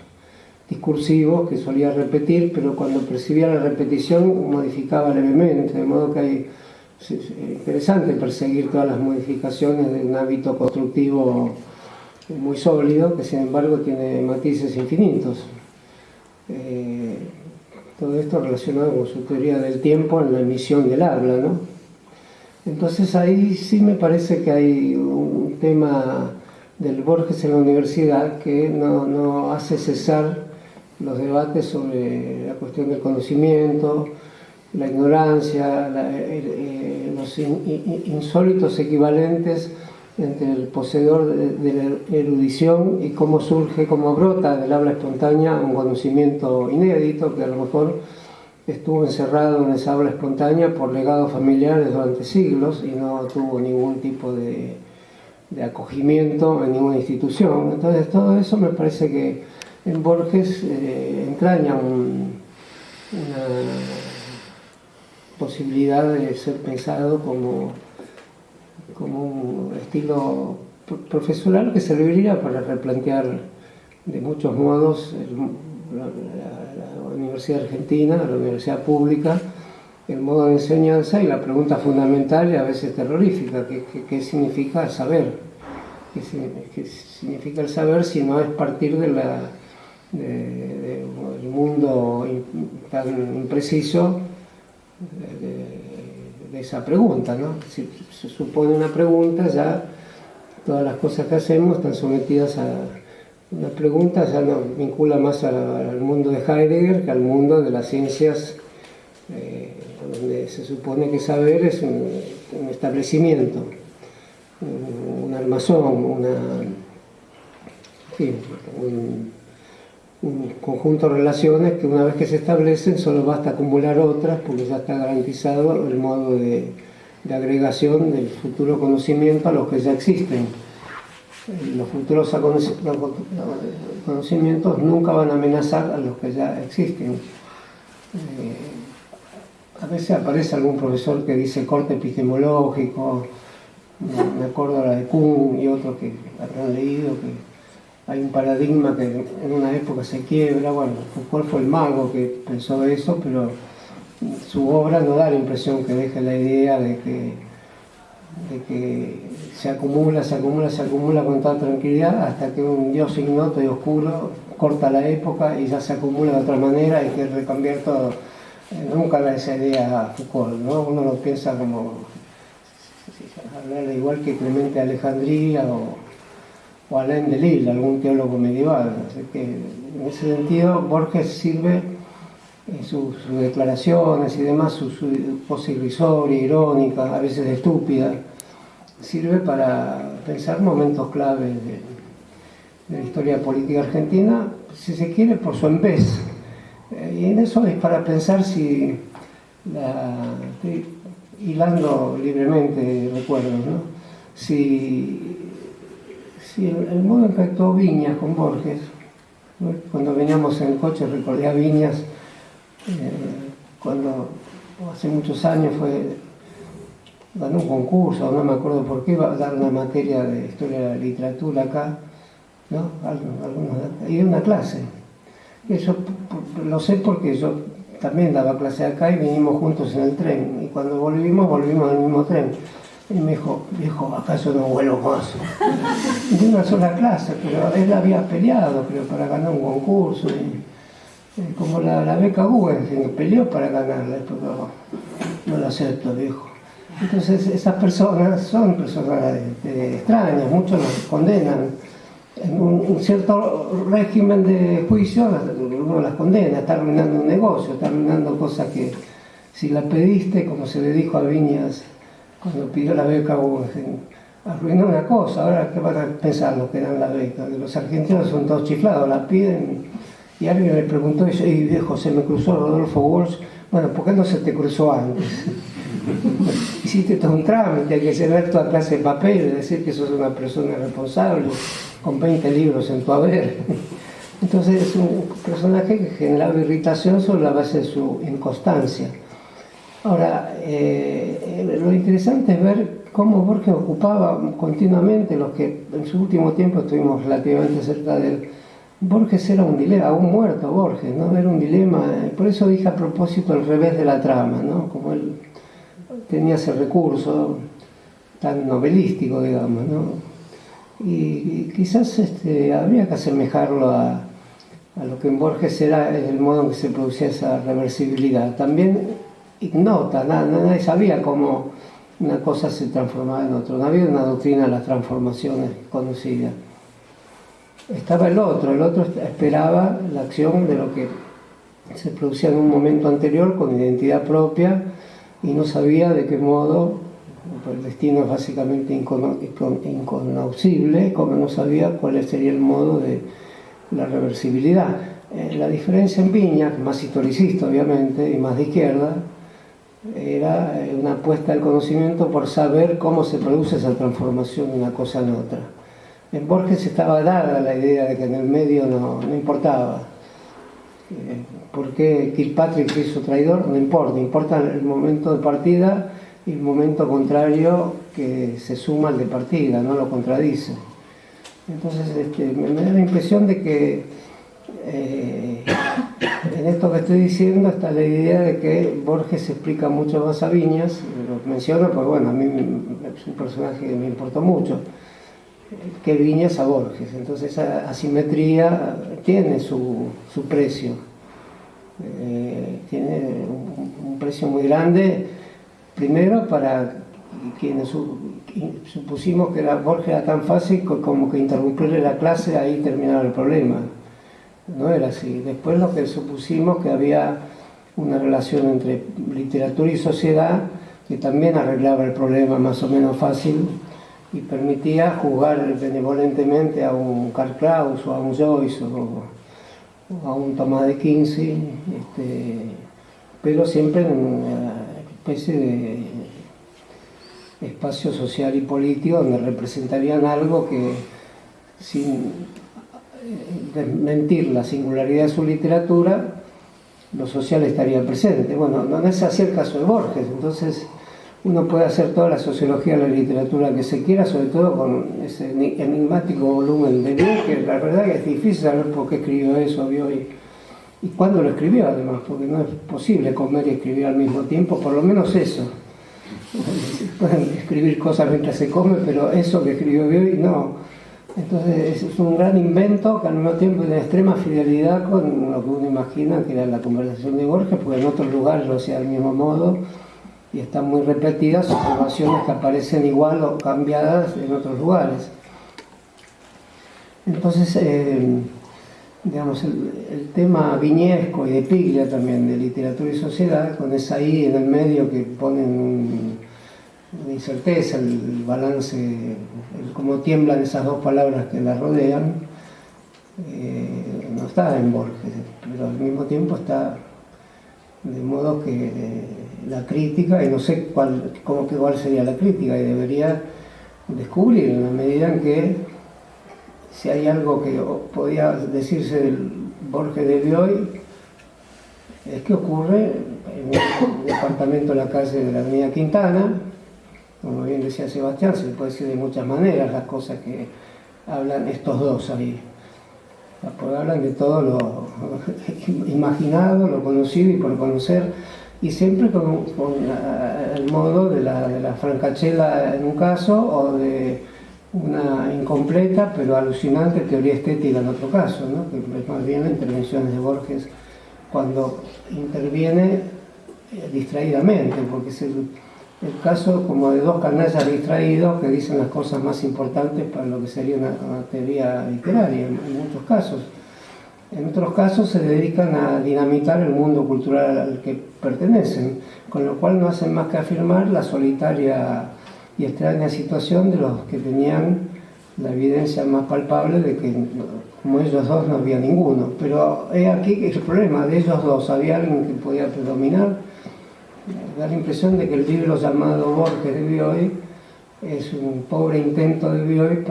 discursivos que solía repetir, pero cuando percibía la repetición modificaba levemente, de modo que es interesante perseguir todas las modificaciones de un hábito constructivo muy sólido, que sin embargo tiene matices infinitos. Todo esto relacionado con su teoría del tiempo en la emisión del habla, ¿no? Entonces ahí sí me parece que hay un tema del Borges en la universidad que no hace cesar los debates sobre la cuestión del conocimiento, la ignorancia, los insólitos equivalentes entre el poseedor de la erudición y cómo surge, cómo brota del habla espontánea un conocimiento inédito que a lo mejor estuvo encerrado en esa habla espontánea por legados familiares durante siglos y no tuvo ningún tipo de acogimiento en ninguna institución. Entonces todo eso me parece que en Borges entraña posibilidad de ser pensado como un estilo profesional que serviría para replantear de muchos modos la Universidad Argentina, la universidad pública, el modo de enseñanza y la pregunta fundamental y a veces terrorífica, ¿qué significa el saber? ¿Qué significa el saber si no es partir del mundo tan impreciso de esa pregunta, ¿no? Si se supone una pregunta, ya todas las cosas que hacemos están sometidas a una pregunta, ya nos vincula más al mundo de Heidegger que al mundo de las ciencias, donde se supone que saber es un establecimiento, un armazón, un conjunto de relaciones que una vez que se establecen solo basta acumular otras porque ya está garantizado el modo de agregación del futuro conocimiento a los que ya existen. Los futuros conocimientos nunca van a amenazar a los que ya existen. A veces aparece algún profesor que dice corte epistemológico, me acuerdo ahora de Kuhn y otros que habrán leído que hay un paradigma que en una época se quiebra. Bueno, Foucault fue el mago que pensó eso, pero su obra no da la impresión que deje la idea de que se acumula con toda tranquilidad hasta que un dios ignoto y oscuro corta la época y ya se acumula de otra manera y quiere recambiar todo. Nunca da esa idea Foucault, ¿no? Uno lo piensa como hablar igual que Clemente de Alejandría o Alain de Lille, algún teólogo medieval. Así que en ese sentido Borges sirve en sus declaraciones y demás, su pose irrisoria, irónica, a veces estúpida, sirve para pensar momentos claves de la historia política argentina, si se quiere, por su embés. Y en eso es para pensar si, estoy hilando libremente recuerdos, ¿no? Si el modo en que actuó Viñas con Borges, ¿no? Cuando veníamos en el coche recordé a Viñas, cuando hace muchos años ganó un concurso, no me acuerdo por qué, iba a dar una materia de historia de la literatura acá, ¿no? Y una clase. Eso lo sé porque yo también daba clase acá y vinimos juntos en el tren, y cuando volvimos en el mismo tren. Y me dijo, viejo, ¿acaso no vuelo más? De una sola clase, pero él había peleado, creo, para ganar un concurso, como la beca Guggenheim, peleó para ganarla, pero no lo acepto, viejo. Entonces esas personas son personas extrañas, muchos los condenan. En un cierto régimen de juicio uno las condena, está arruinando un negocio, está arruinando cosas que si la pediste, como se le dijo a Viñas cuando pidió la beca Guggenheim, arruinó una cosa. Ahora, ¿qué van a pensar los que dan la beca? Que los argentinos son todos chiflados, la piden, y alguien le preguntó, y viejo, se me cruzó Rodolfo Walsh. Bueno, ¿por qué no se te cruzó antes? Hiciste todo un trámite, hay que llenar toda clase de papel, decir que sos una persona responsable, con 20 libros en tu haber. Entonces es un personaje que generaba irritación sobre la base de su inconstancia. Ahora, lo interesante es ver cómo Borges ocupaba continuamente, los que en su último tiempo estuvimos relativamente cerca de él. Borges era un dilema, aún muerto Borges, ¿no? Era un dilema, por eso dije a propósito el revés de la trama, ¿no? Como él tenía ese recurso tan novelístico, digamos, ¿no? Y quizás habría que asemejarlo a lo que en Borges era el modo en que se producía esa reversibilidad. También ignota, nadie sabía cómo una cosa se transformaba en otra, no había una doctrina de las transformaciones conocida. Estaba el otro esperaba la acción de lo que se producía en un momento anterior con identidad propia y no sabía de qué modo, el destino es básicamente incognoscible, como no sabía cuál sería el modo de la reversibilidad. La diferencia en Viñas, más historicista obviamente y más de izquierda, era una apuesta al conocimiento por saber cómo se produce esa transformación de una cosa en otra. En Borges estaba dada la idea de que en el medio no importaba. ¿Por qué Kilpatrick se hizo traidor? No importa, importa el momento de partida y el momento contrario que se suma al de partida, no lo contradice. Entonces me da la impresión de que en esto que estoy diciendo está la idea de que Borges explica mucho más a Viñas, lo menciono porque bueno, a mí es un personaje que me importó mucho, que Viñas a Borges. Entonces esa asimetría tiene su precio, tiene un precio muy grande, primero para quienes supusimos que Borges era tan fácil como que interrumpirle la clase, ahí terminaba el problema. No era así. Después lo que supusimos que había una relación entre literatura y sociedad que también arreglaba el problema más o menos fácil y permitía juzgar benevolentemente a un Karl Kraus o a un Joyce o a un Tomás de Quincey, pero siempre en una especie de espacio social y político donde representarían algo que, sin desmentir la singularidad de su literatura, lo social estaría presente. Bueno, no es así el caso de Borges. Entonces uno puede hacer toda la sociología de la literatura que se quiera, sobre todo con ese enigmático volumen de Bioy, que la verdad que es difícil saber por qué escribió eso Bioy y cuándo lo escribió, además, porque no es posible comer y escribir al mismo tiempo, por lo menos eso. Pueden escribir cosas mientras se come, pero eso que escribió Bioy no. Entonces es un gran invento que al mismo tiempo tiene extrema fidelidad con lo que uno imagina que era la conversación de Borges, porque en otros lugares lo hacía del mismo modo y están muy repetidas observaciones que aparecen igual o cambiadas en otros lugares. Entonces, digamos, el tema viñesco y de Piglia también, de literatura y sociedad, con esa I en el medio que ponen una incerteza, el balance, cómo tiemblan esas dos palabras que la rodean, no está en Borges, pero al mismo tiempo está, de modo que la crítica, y no sé cuál sería la crítica, y debería descubrir en la medida en que si hay algo que podía decirse del Borges de Bioy, es que ocurre en un departamento de la calle de la Avenida Quintana. Como bien decía Sebastián, se puede decir de muchas maneras las cosas que hablan estos dos ahí. Porque hablan de todo lo imaginado, lo conocido y por conocer, y siempre con el modo de la francachela en un caso, o de una incompleta pero alucinante teoría estética en otro caso, ¿no? Que es más bien intervenciones de Borges cuando interviene distraídamente, porque es el caso como de dos canallas distraídos que dicen las cosas más importantes para lo que sería una teoría literaria en muchos casos. En otros casos se dedican a dinamitar el mundo cultural al que pertenecen, con lo cual no hacen más que afirmar la solitaria y extraña situación de los que tenían la evidencia más palpable de que como ellos dos no había ninguno. Pero he aquí que el problema de ellos dos, ¿había alguien que podía predominar? Da la impresión de que el libro llamado Borges de Bioy es un pobre intento de Bioy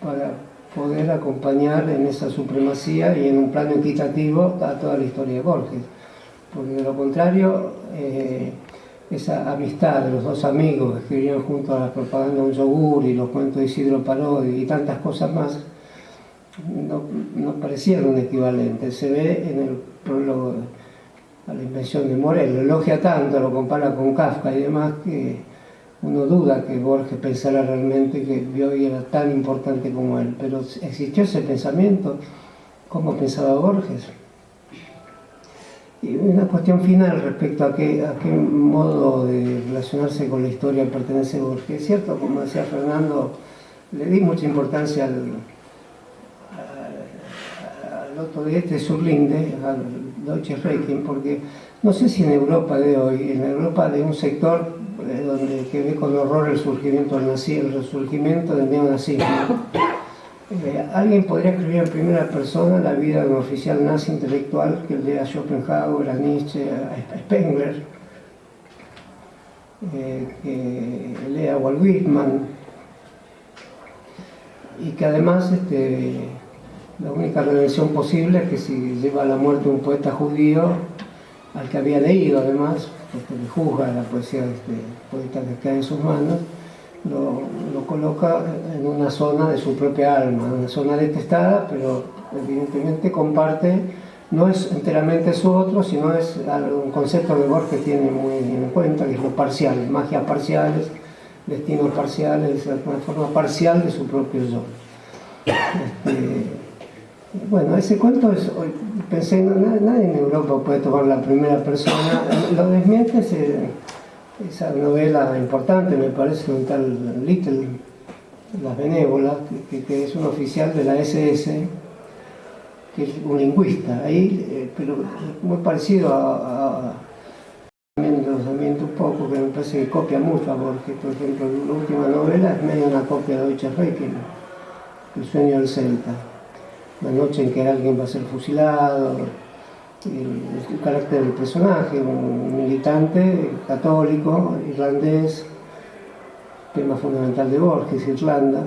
para poder acompañar en esa supremacía y en un plano equitativo a toda la historia de Borges, porque de lo contrario esa amistad de los dos amigos que escribían juntos a la propaganda de un yogur y los cuentos de Isidro Parodi y tantas cosas más no parecieron un equivalente. Se ve en el prólogo a la invención de Morel, lo elogia tanto, lo compara con Kafka y demás, que uno duda que Borges pensara realmente que Bioy era tan importante como él. Pero existió ese pensamiento, ¿cómo pensaba Borges? Y una cuestión final respecto a qué modo de relacionarse con la historia pertenece Borges. Es cierto, como decía Fernando, le di mucha importancia al otro de Surlinde, al Deutsches Requiem, porque no sé si en Europa de hoy, en Europa de un sector que ve con horror el resurgimiento del neonazismo, alguien podría escribir en primera persona la vida de un oficial nazi intelectual que lea a Schopenhauer, a Nietzsche, a Spengler, que lea a Walt Whitman, y que además La única redención posible es que si lleva a la muerte un poeta judío, al que había leído además, porque le juzga la poesía de este poeta que cae en sus manos, lo coloca en una zona de su propia alma, una zona detestada, pero evidentemente comparte, no es enteramente su otro, sino es un concepto que Borges tiene muy en cuenta, que es lo parcial, magias parciales, destinos parciales, una forma parcial de su propio yo. Bueno, ese cuento es, pensé, nadie en Europa puede tomar la primera persona, lo desmiente esa novela importante, me parece, un tal Little, Las Benévolas, que es un oficial de la SS, que es un lingüista, ahí, pero muy parecido a un poco, que me parece que copia mucho a Borges. Por ejemplo, la última novela es medio una copia de Deutsche Requiem, El sueño del Celta, la noche en que alguien va a ser fusilado, el carácter del personaje, un militante católico, irlandés, tema fundamental de Borges, Irlanda,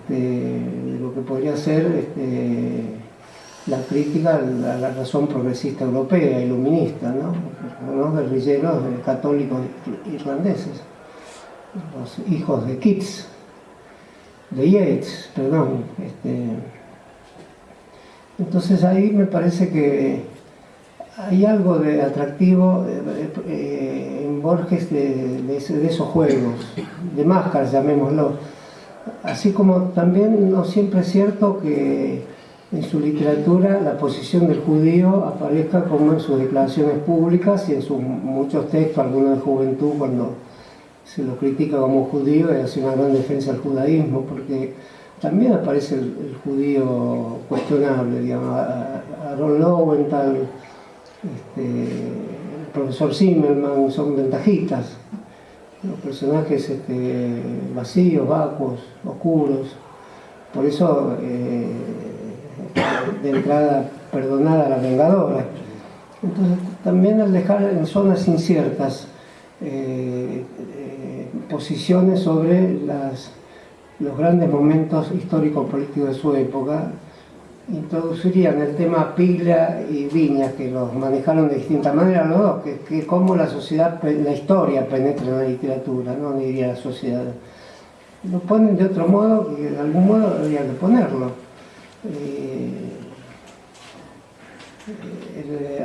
de lo que podría ser la crítica a la razón progresista europea, iluminista, ¿no? Los guerrilleros católicos irlandeses, los hijos de Keats, de Yeats, perdón. Entonces ahí me parece que hay algo de atractivo en Borges de esos juegos, de máscaras, llamémoslo. Así como también no siempre es cierto que en su literatura la posición del judío aparezca como en sus declaraciones públicas y en sus muchos textos, algunos de juventud, cuando se lo critica como judío y hace una gran defensa del judaísmo, porque también aparece el judío cuestionable, digamos, Aaron Lowenthal, el profesor Zimmerman, son ventajistas, los personajes vacíos, vacuos, oscuros, por eso de entrada perdonada la vengadora. Entonces también al dejar en zonas inciertas posiciones sobre los grandes momentos históricos-políticos de su época, introducirían el tema Pila y Viñas, que los manejaron de distinta manera los dos, que cómo la sociedad, la historia penetra en la literatura, no diría la sociedad. Lo ponen de otro modo y de algún modo habría que ponerlo.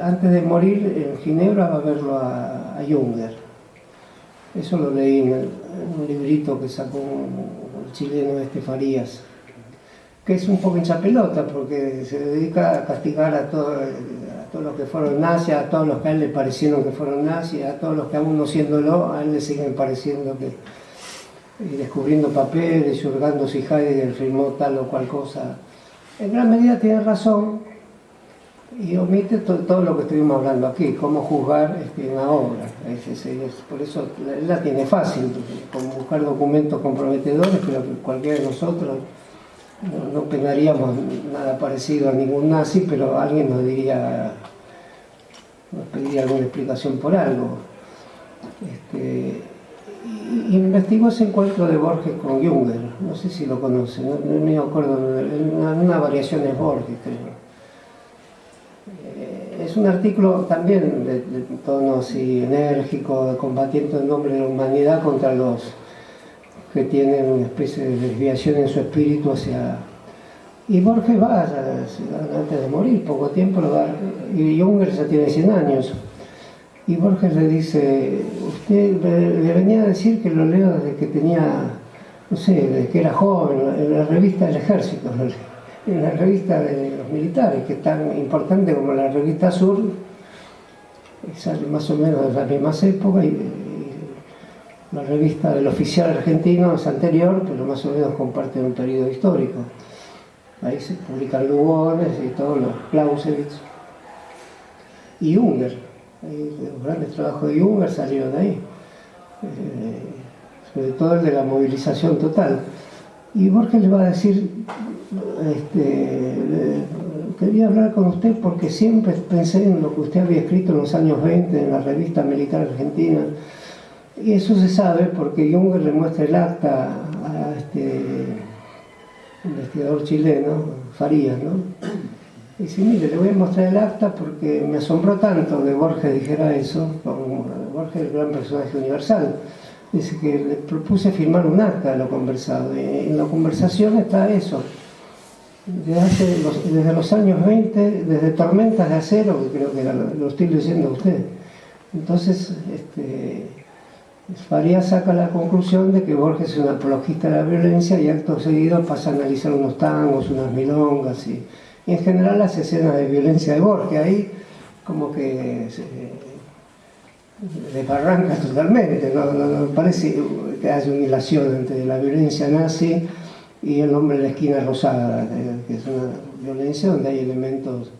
Antes de morir en Ginebra va a verlo a Junger. Eso lo leí en un librito que sacó el chileno Farías, que es un poco hincha pelota porque se dedica a castigar a todos los que fueron nazis, a todos los que a él le parecieron que fueron nazis, a todos los que aún no siéndolo, a él le siguen pareciendo que, y descubriendo papeles, hurgando si Heidegger firmó tal o cual cosa. En gran medida tiene razón y omite todo lo que estuvimos hablando aquí, cómo juzgar una obra. Por eso él la tiene fácil, con buscar documentos comprometedores, pero cualquiera de nosotros no penaríamos nada parecido a ningún nazi, pero alguien nos pediría alguna explicación por algo. Investigó ese encuentro de Borges con Junger, no sé si lo conocen, no me acuerdo, una variación de Borges, creo. Es un artículo también de tono así enérgico, combatiendo en nombre de la humanidad contra los que tienen una especie de desviación en su espíritu hacia... Y Borges va, antes de morir, poco tiempo, y Junger ya tiene 100 años. Y Borges le dice, usted le venía a decir que lo leo desde que tenía, no sé, desde que era joven, en la revista del Ejército, en la revista de los militares, que es tan importante como la revista Sur, sale más o menos de las mismas épocas, y la revista del oficial argentino es anterior, pero más o menos comparte un periodo histórico. Ahí se publican Lugones y todos los Clausewitz. Y Junger, los grandes trabajos de Junger salieron de ahí, sobre todo el de la movilización total. Y Borges le va a decir, quería hablar con usted porque siempre pensé en lo que usted había escrito en los años 20 en la revista militar argentina. Y eso se sabe porque Junger le muestra el acta a este investigador chileno, Farías, ¿no? Y dice, mire, le voy a mostrar el acta porque me asombró tanto que Borges dijera eso, Borges es el gran personaje universal. Dice que le propuse firmar un acta de lo conversado, y en la conversación está eso. Desde los años 20, desde Tormentas de Acero, que creo que lo estoy leyendo a usted. Entonces, Farías saca la conclusión de que Borges es un apologista de la violencia y acto seguido pasa a analizar unos tangos, unas milongas y en general las escenas de violencia de Borges. Ahí como que se desbarranca totalmente, no parece que haya una hilación entre la violencia nazi y El hombre de la esquina rosada, que es una violencia donde hay elementos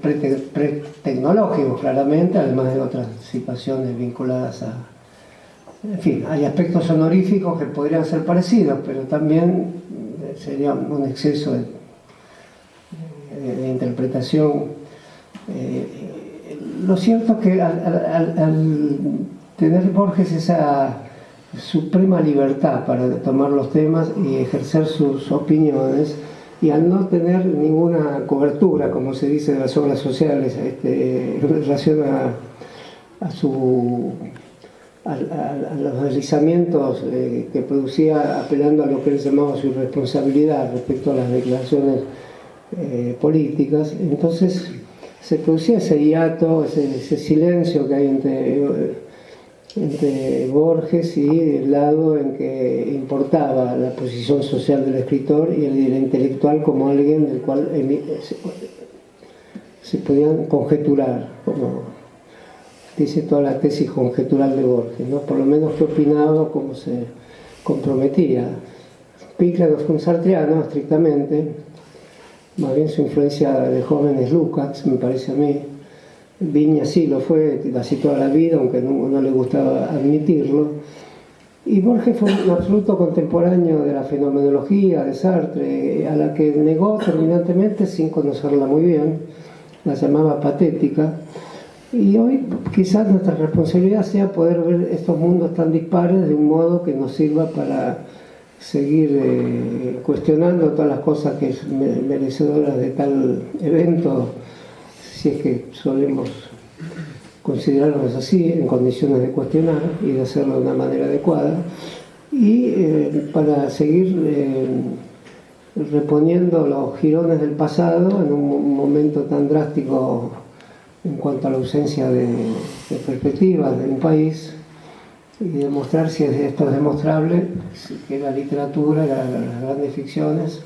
pre-tecnológicos claramente, además de otras situaciones vinculadas a... En fin, hay aspectos honoríficos que podrían ser parecidos, pero también sería un exceso de interpretación. Lo cierto es que al tener Borges esa suprema libertad para tomar los temas y ejercer sus opiniones, y al no tener ninguna cobertura, como se dice, de las obras sociales en relación a los deslizamientos que producía apelando a lo que él llamaba su irresponsabilidad respecto a las declaraciones políticas, entonces se producía ese hiato, ese silencio que hay entre Borges y el lado en que importaba la posición social del escritor y el del intelectual como alguien del cual se podían conjeturar, como dice toda la tesis conjetural de Borges, ¿no? Por lo menos qué opinaba, cómo se comprometía. Pinker no fue un sartreano estrictamente, más bien su influencia de joven es Lukács, me parece a mí. Viña sí lo fue, casi toda la vida, aunque no le gustaba admitirlo. Y Borges fue un absoluto contemporáneo de la fenomenología de Sartre, a la que negó terminantemente sin conocerla muy bien, la llamaba patética. Y hoy quizás nuestra responsabilidad sea poder ver estos mundos tan dispares de un modo que nos sirva para seguir cuestionando todas las cosas que es merecedoras de tal evento, si es que solemos considerarnos así, en condiciones de cuestionar y de hacerlo de una manera adecuada, y para seguir reponiendo los jirones del pasado en un momento tan drástico en cuanto a la ausencia de perspectivas de un país, y demostrar si esto es demostrable, que la literatura, las grandes ficciones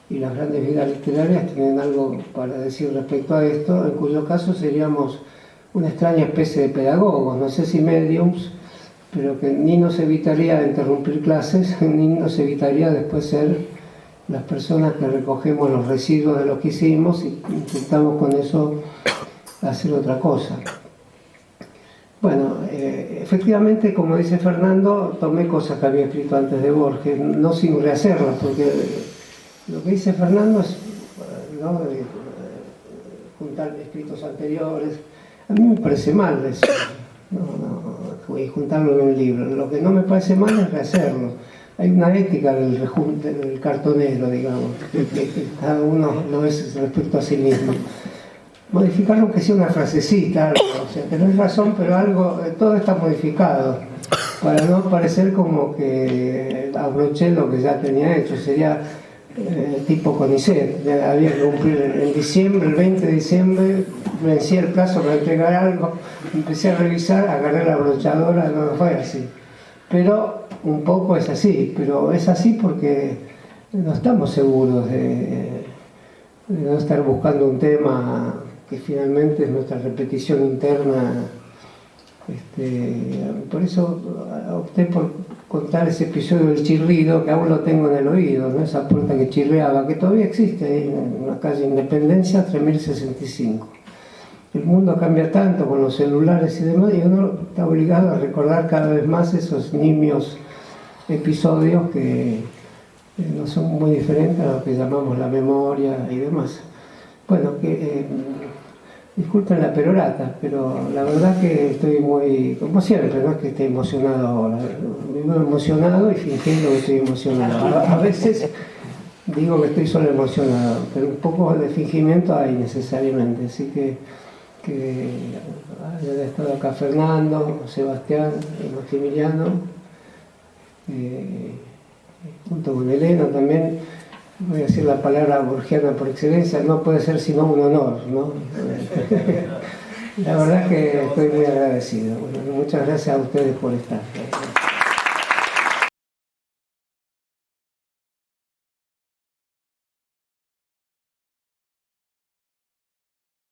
y las grandes vidas literarias tienen algo para decir respecto a esto, en cuyo caso seríamos una extraña especie de pedagogos, no sé si mediums, pero que ni nos evitaría interrumpir clases, ni nos evitaría después ser las personas que recogemos los residuos de lo que hicimos y intentamos con eso hacer otra cosa. Bueno, efectivamente, como dice Fernando, tomé cosas que había escrito antes de Borges, no sin rehacerlas, porque lo que dice Fernando es, ¿no?, juntar escritos anteriores. A mí me parece mal eso, y juntarlo en un libro. Lo que no me parece mal es rehacerlo. Hay una ética del rejunte, del cartonero, digamos, que cada uno lo es respecto a sí mismo. Modificarlo aunque sea una frasecita, algo, o sea, tenés razón, pero algo, todo está modificado, para no parecer como que abroché lo que ya tenía hecho. Sería tipo CONICET, había que cumplir en diciembre, el 20 de diciembre, vencía el plazo para entregar algo, empecé a revisar, agarré la abrochadora, no fue así. Pero un poco es así, pero es así porque no estamos seguros de no estar buscando un tema que finalmente es nuestra repetición interna. Por eso opté por contar ese episodio del chirrido, que aún lo tengo en el oído, ¿no? Esa puerta que chirriaba, que todavía existe ahí en la calle Independencia 3065. El mundo cambia tanto con los celulares y demás, y uno está obligado a recordar cada vez más esos nimios episodios que no son muy diferentes a lo que llamamos la memoria y demás. Bueno, disculpen la perorata, pero la verdad que estoy muy, como siempre, no es que esté emocionado ahora, vivo emocionado y fingiendo que estoy emocionado. A veces digo que estoy solo emocionado, pero un poco de fingimiento hay necesariamente, así que haya estado acá Fernando, Sebastián y Maximiliano, junto con Elena también, voy a decir la palabra borgiana por excelencia, no puede ser sino un honor, ¿no? La verdad que estoy muy agradecido. Bueno, muchas gracias a ustedes por estar.